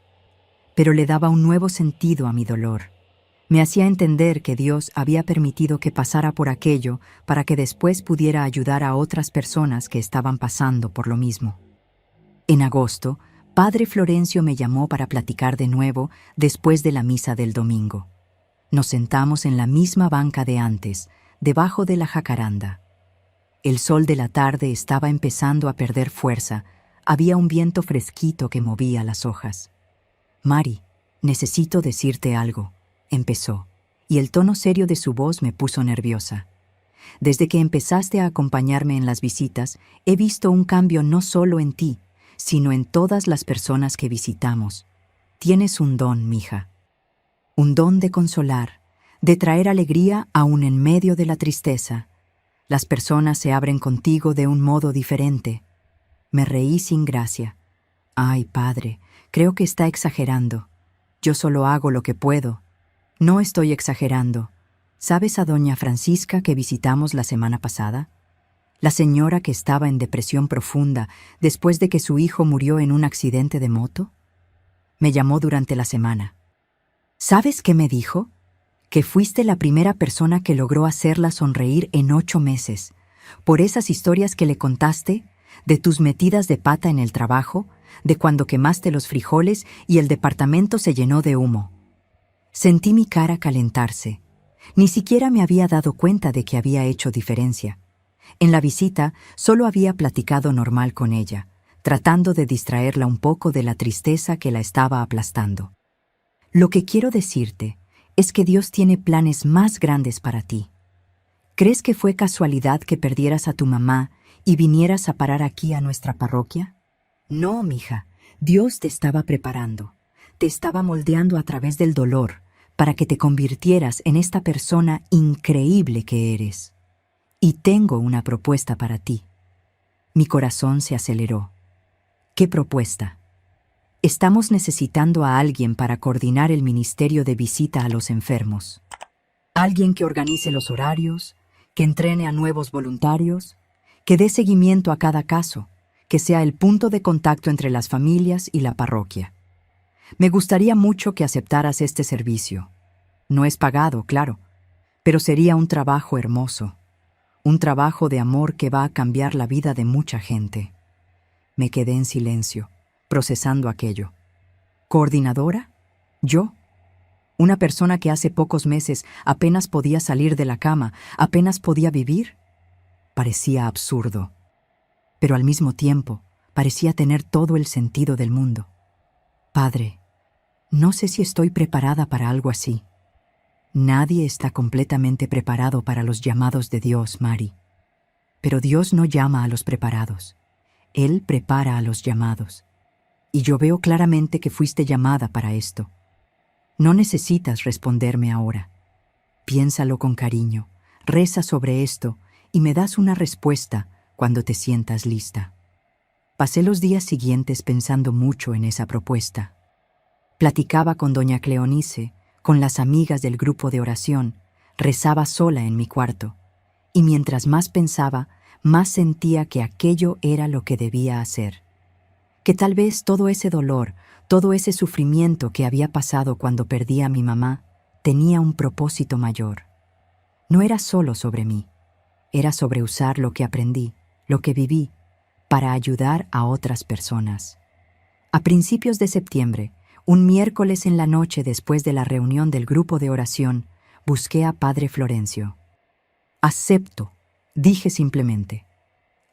Pero le daba un nuevo sentido a mi dolor. Me hacía entender que Dios había permitido que pasara por aquello para que después pudiera ayudar a otras personas que estaban pasando por lo mismo. En agosto, Padre Florencio me llamó para platicar de nuevo después de la misa del domingo. Nos sentamos en la misma banca de antes, debajo de la jacaranda. El sol de la tarde estaba empezando a perder fuerza. Había un viento fresquito que movía las hojas. «Mari, necesito decirte algo», empezó, y el tono serio de su voz me puso nerviosa. «Desde que empezaste a acompañarme en las visitas, he visto un cambio no solo en ti, sino en todas las personas que visitamos. Tienes un don, mija. Un don de consolar, de traer alegría aún en medio de la tristeza. Las personas se abren contigo de un modo diferente». Me reí sin gracia. «Ay, padre, creo que está exagerando. Yo solo hago lo que puedo». «No estoy exagerando. ¿Sabes a doña Francisca que visitamos la semana pasada? La señora que estaba en depresión profunda después de que su hijo murió en un accidente de moto. Me llamó durante la semana. ¿Sabes qué me dijo? Que fuiste la primera persona que logró hacerla sonreír en 8 meses, por esas historias que le contaste, de tus metidas de pata en el trabajo, de cuando quemaste los frijoles y el departamento se llenó de humo». Sentí mi cara calentarse. Ni siquiera me había dado cuenta de que había hecho diferencia. En la visita solo había platicado normal con ella, tratando de distraerla un poco de la tristeza que la estaba aplastando. Lo que quiero decirte es que Dios tiene planes más grandes para ti. ¿Crees que fue casualidad que perdieras a tu mamá y vinieras a parar aquí a nuestra parroquia? No, mija, Dios te estaba preparando, te estaba moldeando a través del dolor para que te convirtieras en esta persona increíble que eres. Y tengo una propuesta para ti. Mi corazón se aceleró. ¿Qué propuesta? Estamos necesitando a alguien para coordinar el ministerio de visita a los enfermos. Alguien que organice los horarios, que entrene a nuevos voluntarios, que dé seguimiento a cada caso, que sea el punto de contacto entre las familias y la parroquia. Me gustaría mucho que aceptaras este servicio. No es pagado, claro, pero sería un trabajo hermoso, un trabajo de amor que va a cambiar la vida de mucha gente. Me quedé en silencio, procesando aquello. ¿Coordinadora? ¿Yo? Una persona que hace pocos meses apenas podía salir de la cama, apenas podía vivir. Parecía absurdo, pero al mismo tiempo parecía tener todo el sentido del mundo. Padre, no sé si estoy preparada para algo así. Nadie está completamente preparado para los llamados de Dios, Mari. Pero Dios no llama a los preparados. Él prepara a los llamados. Y yo veo claramente que fuiste llamada para esto. No necesitas responderme ahora. Piénsalo con cariño, reza sobre esto y me das una respuesta cuando te sientas lista. Pasé los días siguientes pensando mucho en esa propuesta. Platicaba con doña Cleonice, con las amigas del grupo de oración, rezaba sola en mi cuarto, y mientras más pensaba, más sentía que aquello era lo que debía hacer. Que tal vez todo ese dolor, todo ese sufrimiento que había pasado cuando perdí a mi mamá, tenía un propósito mayor. No era solo sobre mí, era sobre usar lo que aprendí, lo que viví, para ayudar a otras personas. A principios de septiembre, un miércoles en la noche después de la reunión del grupo de oración, busqué a Padre Florencio. Acepto, dije simplemente.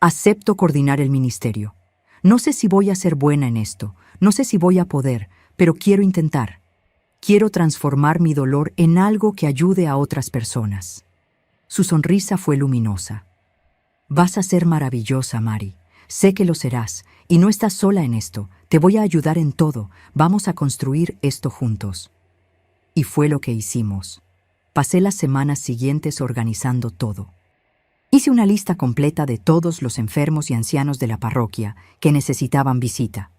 Acepto coordinar el ministerio. No sé si voy a ser buena en esto, no sé si voy a poder, pero quiero intentar. Quiero transformar mi dolor en algo que ayude a otras personas. Su sonrisa fue luminosa. Vas a ser maravillosa, Mari. Sé que lo serás, y no estás sola en esto. Te voy a ayudar en todo. Vamos a construir esto juntos. Y fue lo que hicimos. Pasé las semanas siguientes organizando todo. Hice una lista completa de todos los enfermos y ancianos de la parroquia que necesitaban visita.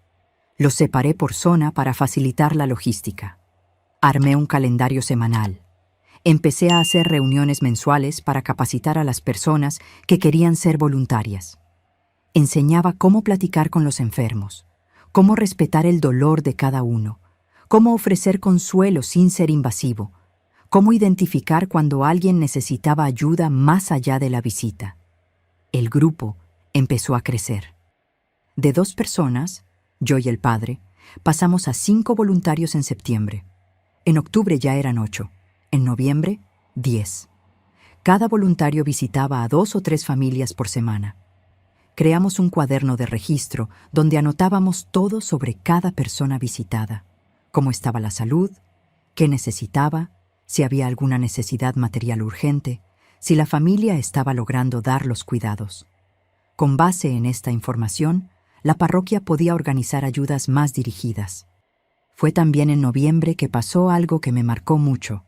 Los separé por zona para facilitar la logística. Armé un calendario semanal. Empecé a hacer reuniones mensuales para capacitar a las personas que querían ser voluntarias. Enseñaba cómo platicar con los enfermos, cómo respetar el dolor de cada uno, cómo ofrecer consuelo sin ser invasivo, cómo identificar cuando alguien necesitaba ayuda más allá de la visita. El grupo empezó a crecer. De 2 personas, yo y el padre, pasamos a 5 voluntarios en septiembre. En octubre ya eran 8, en noviembre, 10. Cada voluntario visitaba a 2 o 3 familias por semana. Creamos un cuaderno de registro donde anotábamos todo sobre cada persona visitada, cómo estaba la salud, qué necesitaba, si había alguna necesidad material urgente, si la familia estaba logrando dar los cuidados. Con base en esta información, la parroquia podía organizar ayudas más dirigidas. Fue también en noviembre que pasó algo que me marcó mucho.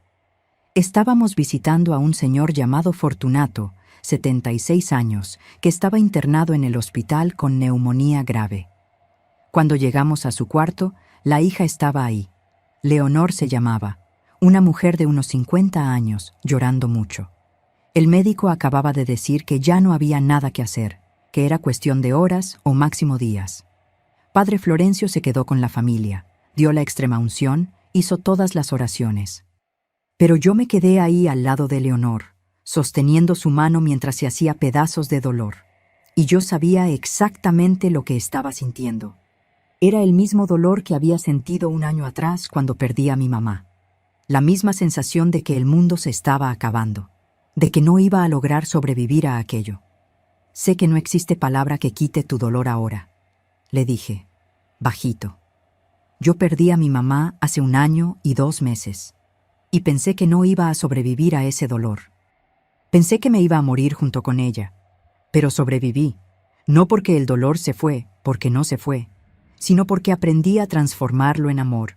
Estábamos visitando a un señor llamado Fortunato, 76 años, que estaba internado en el hospital con neumonía grave. Cuando llegamos a su cuarto, la hija estaba ahí. Leonor se llamaba, una mujer de unos 50 años, llorando mucho. El médico acababa de decir que ya no había nada que hacer, que era cuestión de horas o máximo días. Padre Florencio se quedó con la familia, dio la extremaunción, hizo todas las oraciones. Pero yo me quedé ahí al lado de Leonor, sosteniendo su mano mientras se hacía pedazos de dolor. Y yo sabía exactamente lo que estaba sintiendo. Era el mismo dolor que había sentido un año atrás cuando perdí a mi mamá. La misma sensación de que el mundo se estaba acabando, de que no iba a lograr sobrevivir a aquello. Sé que no existe palabra que quite tu dolor ahora, le dije, bajito. Yo perdí a mi mamá hace 1 año y 2 meses, y pensé que no iba a sobrevivir a ese dolor. Pensé que me iba a morir junto con ella, pero sobreviví, no porque el dolor se fue, porque no se fue, sino porque aprendí a transformarlo en amor.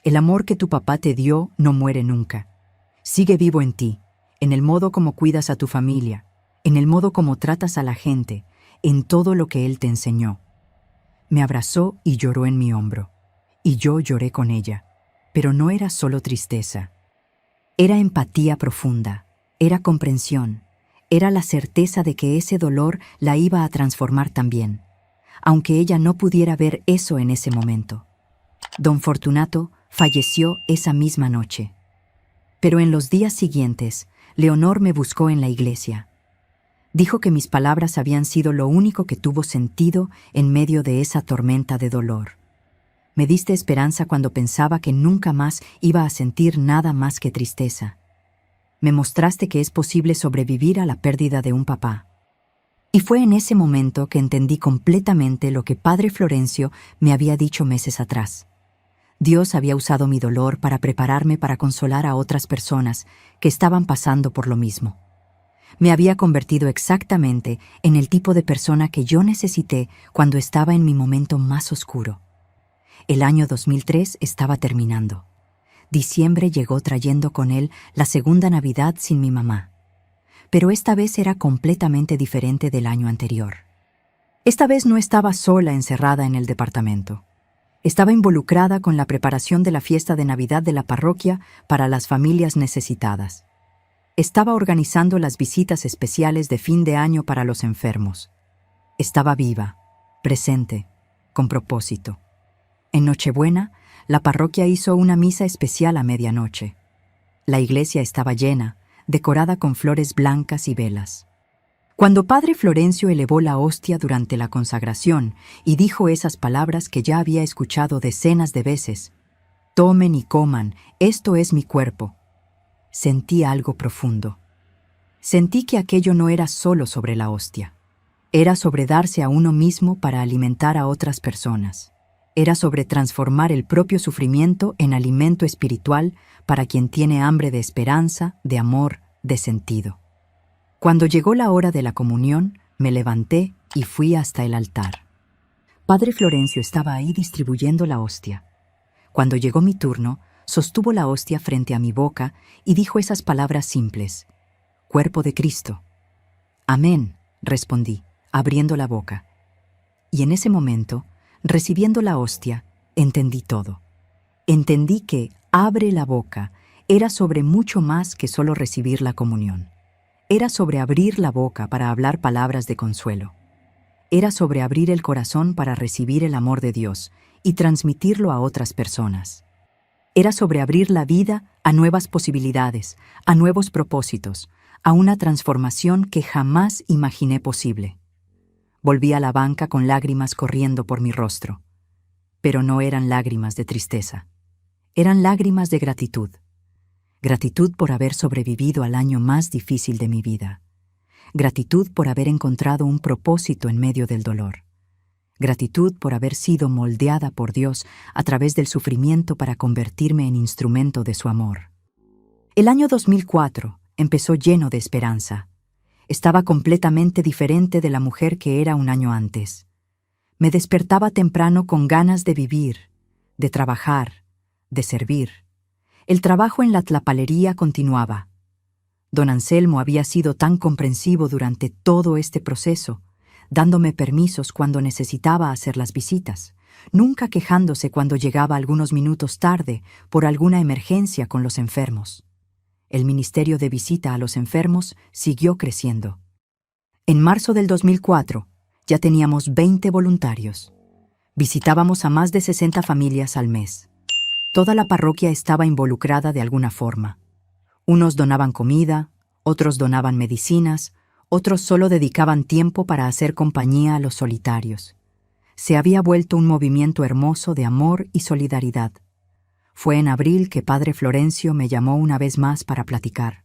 El amor que tu papá te dio no muere nunca. Sigue vivo en ti, en el modo como cuidas a tu familia, en el modo como tratas a la gente, en todo lo que él te enseñó. Me abrazó y lloró en mi hombro, y yo lloré con ella, pero no era solo tristeza. Era empatía profunda, era comprensión, era la certeza de que ese dolor la iba a transformar también, aunque ella no pudiera ver eso en ese momento. Don Fortunato falleció esa misma noche. Pero en los días siguientes, Leonor me buscó en la iglesia. Dijo que mis palabras habían sido lo único que tuvo sentido en medio de esa tormenta de dolor. Me diste esperanza cuando pensaba que nunca más iba a sentir nada más que tristeza. Me mostraste que es posible sobrevivir a la pérdida de un papá. Y fue en ese momento que entendí completamente lo que Padre Florencio me había dicho meses atrás. Dios había usado mi dolor para prepararme para consolar a otras personas que estaban pasando por lo mismo. Me había convertido exactamente en el tipo de persona que yo necesité cuando estaba en mi momento más oscuro. El año 2003 estaba terminando. Diciembre llegó trayendo con él la segunda Navidad sin mi mamá. Pero esta vez era completamente diferente del año anterior. Esta vez no estaba sola encerrada en el departamento. Estaba involucrada con la preparación de la fiesta de Navidad de la parroquia para las familias necesitadas. Estaba organizando las visitas especiales de fin de año para los enfermos. Estaba viva, presente, con propósito. En Nochebuena, la parroquia hizo una misa especial a medianoche. La iglesia estaba llena, decorada con flores blancas y velas. Cuando Padre Florencio elevó la hostia durante la consagración y dijo esas palabras que ya había escuchado decenas de veces, «Tomen y coman, esto es mi cuerpo», sentí algo profundo. Sentí que aquello no era solo sobre la hostia. Era sobre darse a uno mismo para alimentar a otras personas. Era sobre transformar el propio sufrimiento en alimento espiritual para quien tiene hambre de esperanza, de amor, de sentido. Cuando llegó la hora de la comunión, me levanté y fui hasta el altar. Padre Florencio estaba ahí distribuyendo la hostia. Cuando llegó mi turno, sostuvo la hostia frente a mi boca y dijo esas palabras simples: «Cuerpo de Cristo». «Amén», respondí, abriendo la boca. Y en ese momento, recibiendo la hostia, entendí todo. Entendí que «abre la boca» era sobre mucho más que solo recibir la comunión. Era sobre abrir la boca para hablar palabras de consuelo. Era sobre abrir el corazón para recibir el amor de Dios y transmitirlo a otras personas. Era sobre abrir la vida a nuevas posibilidades, a nuevos propósitos, a una transformación que jamás imaginé posible. Volví a la banca con lágrimas corriendo por mi rostro. Pero no eran lágrimas de tristeza. Eran lágrimas de gratitud. Gratitud por haber sobrevivido al año más difícil de mi vida. Gratitud por haber encontrado un propósito en medio del dolor. Gratitud por haber sido moldeada por Dios a través del sufrimiento para convertirme en instrumento de su amor. El año 2004 empezó lleno de esperanza. Estaba completamente diferente de la mujer que era 1 año antes. Me despertaba temprano con ganas de vivir, de trabajar, de servir. El trabajo en la tlapalería continuaba. Don Anselmo había sido tan comprensivo durante todo este proceso, dándome permisos cuando necesitaba hacer las visitas, nunca quejándose cuando llegaba algunos minutos tarde por alguna emergencia con los enfermos. El ministerio de visita a los enfermos siguió creciendo. En marzo del 2004 ya teníamos 20 voluntarios. Visitábamos a más de 60 familias al mes. Toda la parroquia estaba involucrada de alguna forma. Unos donaban comida, otros donaban medicinas, otros solo dedicaban tiempo para hacer compañía a los solitarios. Se había vuelto un movimiento hermoso de amor y solidaridad. Fue en abril que Padre Florencio me llamó una vez más para platicar.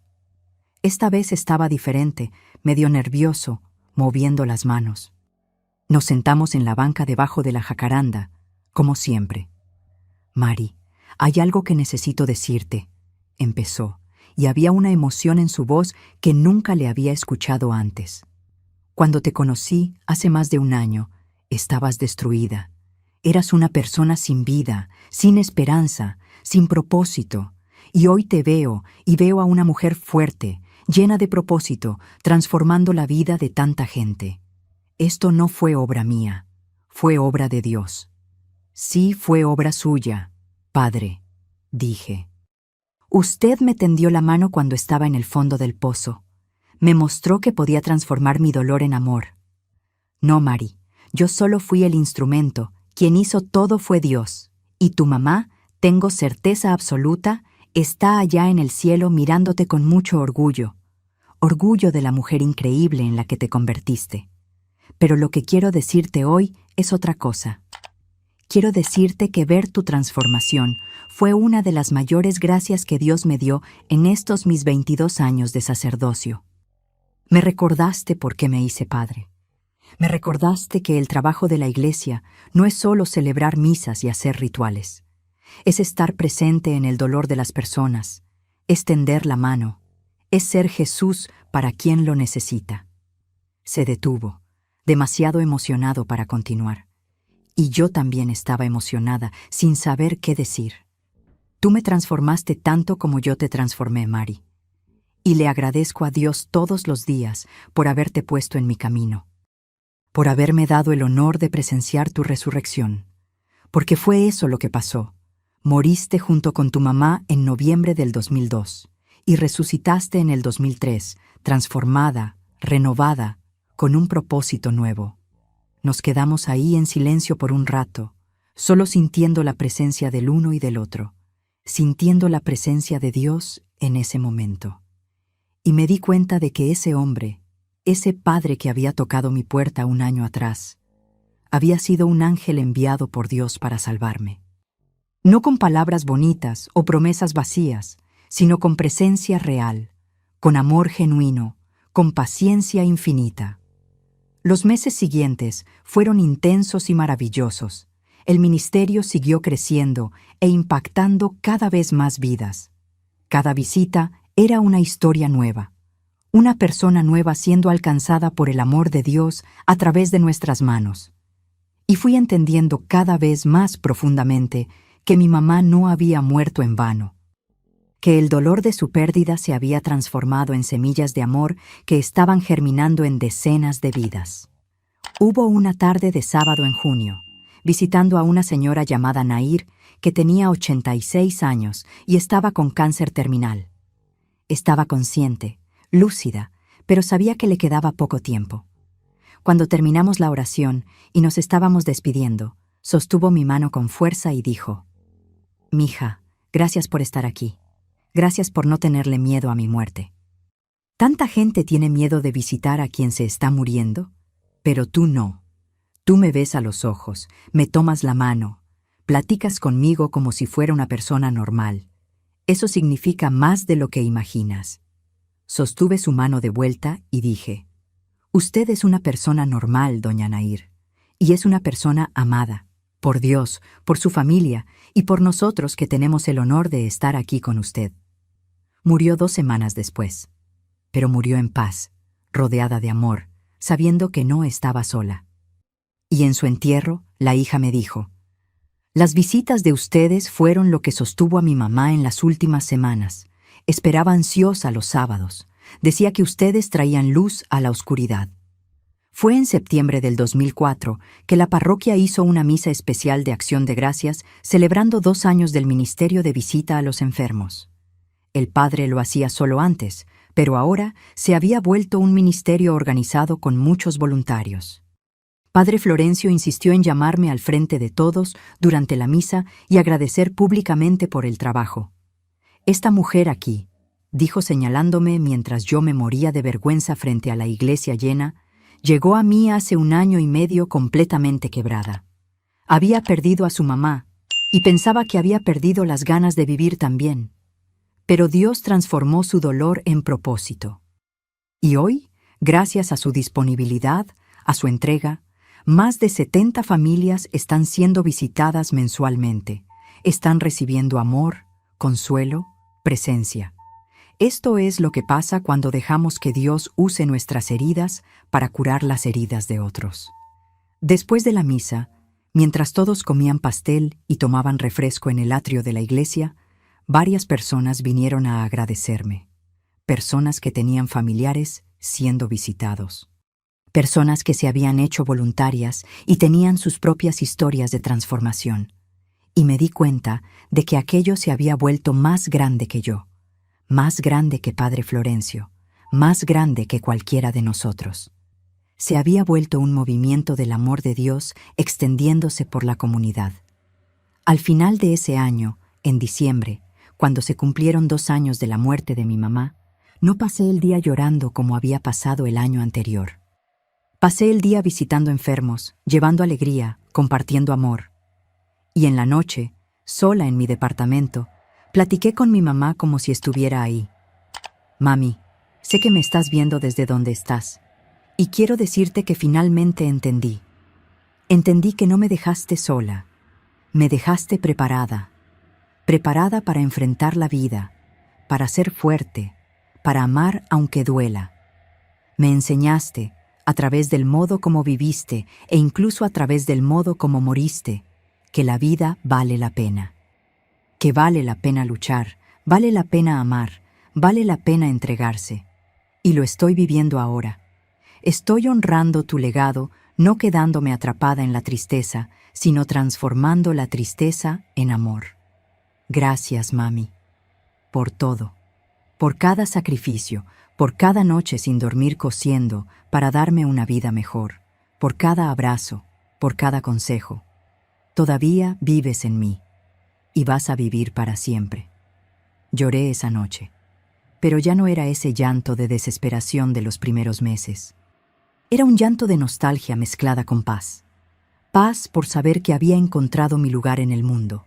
Esta vez estaba diferente, medio nervioso, moviendo las manos. Nos sentamos en la banca debajo de la jacaranda, como siempre. Mari, hay algo que necesito decirte, empezó, y había una emoción en su voz que nunca le había escuchado antes. Cuando te conocí, hace más de un año, estabas destruida. Eras una persona sin vida, sin esperanza, sin propósito. Y hoy te veo, y veo a una mujer fuerte, llena de propósito, transformando la vida de tanta gente. Esto no fue obra mía, fue obra de Dios. Sí fue obra suya, Padre, dije. Usted me tendió la mano cuando estaba en el fondo del pozo. Me mostró que podía transformar mi dolor en amor. No, Mari, yo solo fui el instrumento. Quien hizo todo fue Dios. Y tu mamá, tengo certeza absoluta, está allá en el cielo mirándote con mucho orgullo. Orgullo de la mujer increíble en la que te convertiste. Pero lo que quiero decirte hoy es otra cosa. Quiero decirte que ver tu transformación fue una de las mayores gracias que Dios me dio en estos mis 22 años de sacerdocio. Me recordaste por qué me hice padre. Me recordaste que el trabajo de la iglesia no es solo celebrar misas y hacer rituales. Es estar presente en el dolor de las personas, es tender la mano, es ser Jesús para quien lo necesita. Se detuvo, demasiado emocionado para continuar. Y yo también estaba emocionada, sin saber qué decir. Tú me transformaste tanto como yo te transformé, Mari. Y le agradezco a Dios todos los días por haberte puesto en mi camino, por haberme dado el honor de presenciar tu resurrección, porque fue eso lo que pasó. Moriste junto con tu mamá en noviembre del 2002 y resucitaste en el 2003, transformada, renovada, con un propósito nuevo. Nos quedamos ahí en silencio por un rato, solo sintiendo la presencia del uno y del otro, sintiendo la presencia de Dios en ese momento. Y me di cuenta de que ese hombre, ese padre que había tocado mi puerta un año atrás, había sido un ángel enviado por Dios para salvarme. No con palabras bonitas o promesas vacías, sino con presencia real, con amor genuino, con paciencia infinita. Los meses siguientes fueron intensos y maravillosos. El ministerio siguió creciendo e impactando cada vez más vidas. Cada visita era una historia nueva, una persona nueva siendo alcanzada por el amor de Dios a través de nuestras manos. Y fui entendiendo cada vez más profundamente que mi mamá no había muerto en vano, que el dolor de su pérdida se había transformado en semillas de amor que estaban germinando en decenas de vidas. Hubo una tarde de sábado en junio, visitando a una señora llamada Nair, que tenía 86 años y estaba con cáncer terminal. Estaba consciente, lúcida, pero sabía que le quedaba poco tiempo. Cuando terminamos la oración y nos estábamos despidiendo, sostuvo mi mano con fuerza y dijo: «Mija, gracias por estar aquí. Gracias por no tenerle miedo a mi muerte. Tanta gente tiene miedo de visitar a quien se está muriendo, pero tú no. Tú me ves a los ojos, me tomas la mano, platicas conmigo como si fuera una persona normal. Eso significa más de lo que imaginas». Sostuve su mano de vuelta y dije: «Usted es una persona normal, doña Nair, y es una persona amada, por Dios, por su familia y por nosotros que tenemos el honor de estar aquí con usted». Murió 2 semanas después, pero murió en paz, rodeada de amor, sabiendo que no estaba sola. Y en su entierro, la hija me dijo: «Las visitas de ustedes fueron lo que sostuvo a mi mamá en las últimas semanas. Esperaba ansiosa los sábados. Decía que ustedes traían luz a la oscuridad». Fue en septiembre del 2004 que la parroquia hizo una misa especial de Acción de Gracias celebrando 2 años del ministerio de visita a los enfermos. El padre lo hacía solo antes, pero ahora se había vuelto un ministerio organizado con muchos voluntarios. Padre Florencio insistió en llamarme al frente de todos durante la misa y agradecer públicamente por el trabajo. «Esta mujer aquí», dijo señalándome mientras yo me moría de vergüenza frente a la iglesia llena, «llegó a mí hace 1 año y medio completamente quebrada. Había perdido a su mamá y pensaba que había perdido las ganas de vivir también. Pero Dios transformó su dolor en propósito. Y hoy, Gracias a su disponibilidad, a su entrega, más de 70 familias están siendo visitadas mensualmente. Están recibiendo amor, consuelo, presencia. Esto es lo que pasa cuando dejamos que Dios use nuestras heridas para curar las heridas de otros. Después de la misa, mientras todos comían pastel y tomaban refresco en el atrio de la iglesia, varias personas vinieron a agradecerme. Personas que tenían familiares siendo visitados. Personas que se habían hecho voluntarias y tenían sus propias historias de transformación. Y me di cuenta de que aquello se había vuelto más grande que yo, más grande que Padre Florencio, más grande que cualquiera de nosotros. Se había vuelto un movimiento del amor de Dios extendiéndose por la comunidad. Al final de ese año, en diciembre, cuando se cumplieron 2 años de la muerte de mi mamá, no pasé el día llorando como había pasado el año anterior. Pasé el día visitando enfermos, llevando alegría, compartiendo amor. Y en la noche, sola en mi departamento, platiqué con mi mamá como si estuviera ahí. Mami, sé que me estás viendo desde donde estás, y quiero decirte que finalmente entendí. Entendí que no me dejaste sola, me dejaste preparada para enfrentar la vida, para ser fuerte, para amar aunque duela. Me enseñaste, a través del modo como viviste e incluso a través del modo como moriste, que la vida vale la pena. Que vale la pena luchar, vale la pena amar, vale la pena entregarse. Y lo estoy viviendo ahora. Estoy honrando tu legado, no quedándome atrapada en la tristeza, sino transformando la tristeza en amor. Gracias, mami, por todo, por cada sacrificio, por cada noche sin dormir cosiendo para darme una vida mejor, por cada abrazo, por cada consejo. Todavía vives en mí y vas a vivir para siempre. Lloré esa noche, pero ya no era ese llanto de desesperación de los primeros meses. Era un llanto de nostalgia mezclada con paz. Paz por saber que había encontrado mi lugar en el mundo.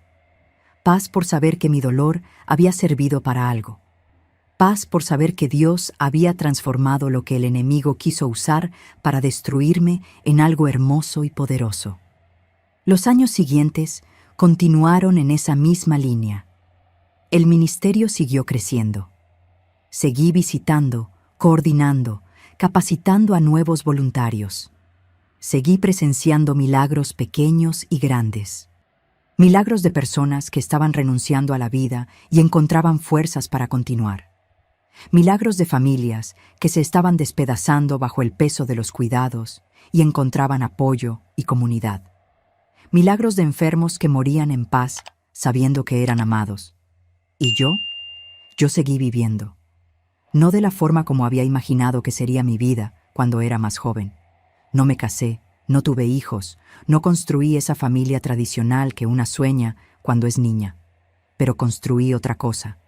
Paz por saber que mi dolor había servido para algo. Paz por saber que Dios había transformado lo que el enemigo quiso usar para destruirme en algo hermoso y poderoso. Los años siguientes continuaron en esa misma línea. El ministerio siguió creciendo. Seguí visitando, coordinando, capacitando a nuevos voluntarios. Seguí presenciando milagros pequeños y grandes. Milagros de personas que estaban renunciando a la vida y encontraban fuerzas para continuar. Milagros de familias que se estaban despedazando bajo el peso de los cuidados y encontraban apoyo y comunidad. Milagros de enfermos que morían en paz sabiendo que eran amados. Y yo seguí viviendo. No de la forma como había imaginado que sería mi vida cuando era más joven. No me casé, no tuve hijos, no construí esa familia tradicional que una sueña cuando es niña. Pero construí otra cosa.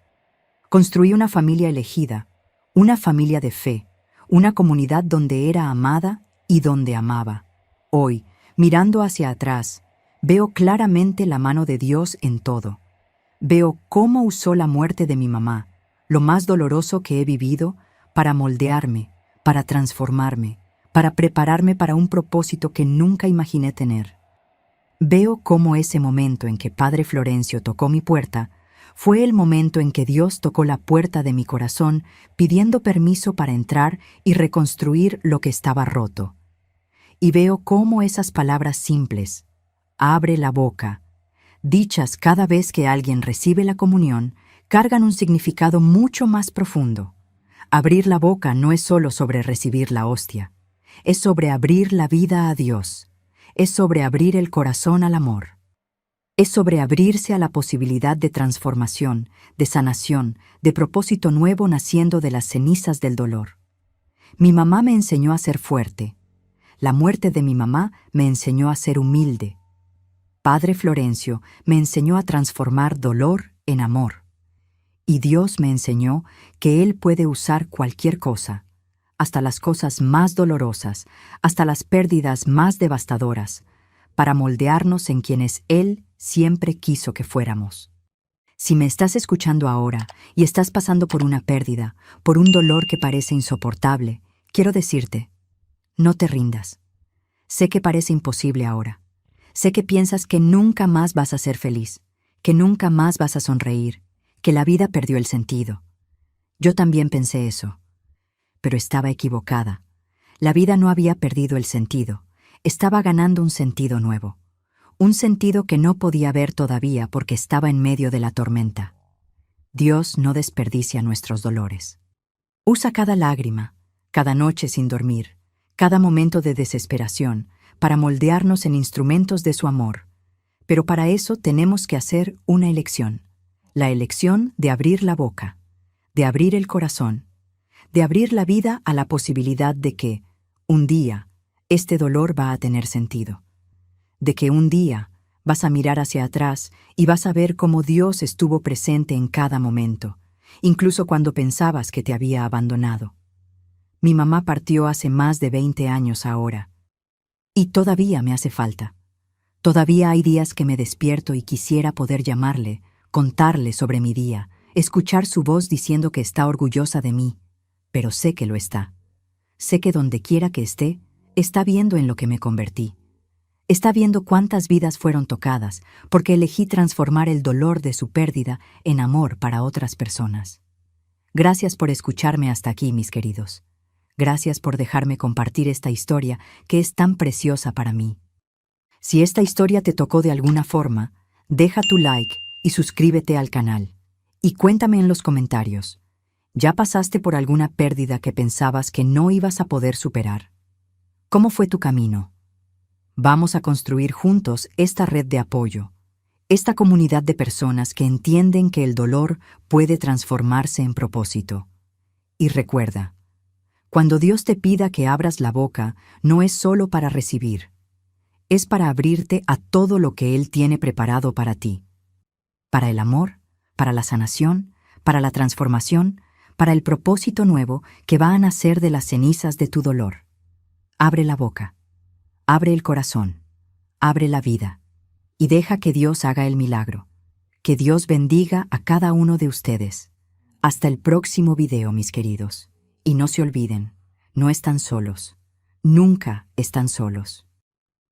Construí una familia elegida, una familia de fe, una comunidad donde era amada y donde amaba. Hoy, mirando hacia atrás, veo claramente la mano de Dios en todo. Veo cómo usó la muerte de mi mamá, lo más doloroso que he vivido, para moldearme, para transformarme, para prepararme para un propósito que nunca imaginé tener. Veo cómo ese momento en que Padre Florencio tocó mi puerta fue el momento en que Dios tocó la puerta de mi corazón pidiendo permiso para entrar y reconstruir lo que estaba roto. Y veo cómo esas palabras simples, abre la boca, dichas cada vez que alguien recibe la comunión, cargan un significado mucho más profundo. Abrir la boca no es solo sobre recibir la hostia, es sobre abrir la vida a Dios, es sobre abrir el corazón al amor. Es sobre abrirse a la posibilidad de transformación, de sanación, de propósito nuevo naciendo de las cenizas del dolor. Mi mamá me enseñó a ser fuerte. La muerte de mi mamá me enseñó a ser humilde. Padre Florencio me enseñó a transformar dolor en amor. Y Dios me enseñó que Él puede usar cualquier cosa, hasta las cosas más dolorosas, hasta las pérdidas más devastadoras, para moldearnos en quienes Él siempre quiso que fuéramos. Si me estás escuchando ahora y estás pasando por una pérdida, por un dolor que parece insoportable, Quiero decirte, no te rindas. Sé que parece imposible ahora. Sé que piensas que nunca más vas a ser feliz, que nunca más vas a sonreír, que la vida perdió el sentido. Yo también pensé eso, pero estaba equivocada. La vida no había perdido el sentido, estaba ganando un sentido nuevo. Un sentido que no podía ver todavía porque estaba en medio de la tormenta. Dios no desperdicia nuestros dolores. Usa cada lágrima, cada noche sin dormir, cada momento de desesperación, para moldearnos en instrumentos de su amor. Pero para eso tenemos que hacer una elección. La elección de abrir la boca, de abrir el corazón, de abrir la vida a la posibilidad de que, un día, este dolor va a tener sentido. De que un día vas a mirar hacia atrás y vas a ver cómo Dios estuvo presente en cada momento, incluso cuando pensabas que te había abandonado. Mi mamá partió hace más de 20 años ahora, y todavía me hace falta. Todavía hay días que me despierto y quisiera poder llamarle, contarle sobre mi día, escuchar su voz diciendo que está orgullosa de mí, pero sé que lo está. Sé que donde quiera que esté, está viendo en lo que me convertí. Está viendo cuántas vidas fueron tocadas, porque elegí transformar el dolor de su pérdida en amor para otras personas. Gracias por escucharme hasta aquí, mis queridos. Gracias por dejarme compartir esta historia que es tan preciosa para mí. Si esta historia te tocó de alguna forma, deja tu like y suscríbete al canal. Y cuéntame en los comentarios, ¿ya pasaste por alguna pérdida que pensabas que no ibas a poder superar? ¿Cómo fue tu camino? Vamos a construir juntos esta red de apoyo, esta comunidad de personas que entienden que el dolor puede transformarse en propósito. Y recuerda, cuando Dios te pida que abras la boca, no es solo para recibir, es para abrirte a todo lo que Él tiene preparado para ti. Para el amor, para la sanación, para la transformación, para el propósito nuevo que va a nacer de las cenizas de tu dolor. Abre la boca, abre el corazón, abre la vida, y deja que Dios haga el milagro. Que Dios bendiga a cada uno de ustedes. Hasta el próximo video, mis queridos. Y no se olviden, no están solos. Nunca están solos.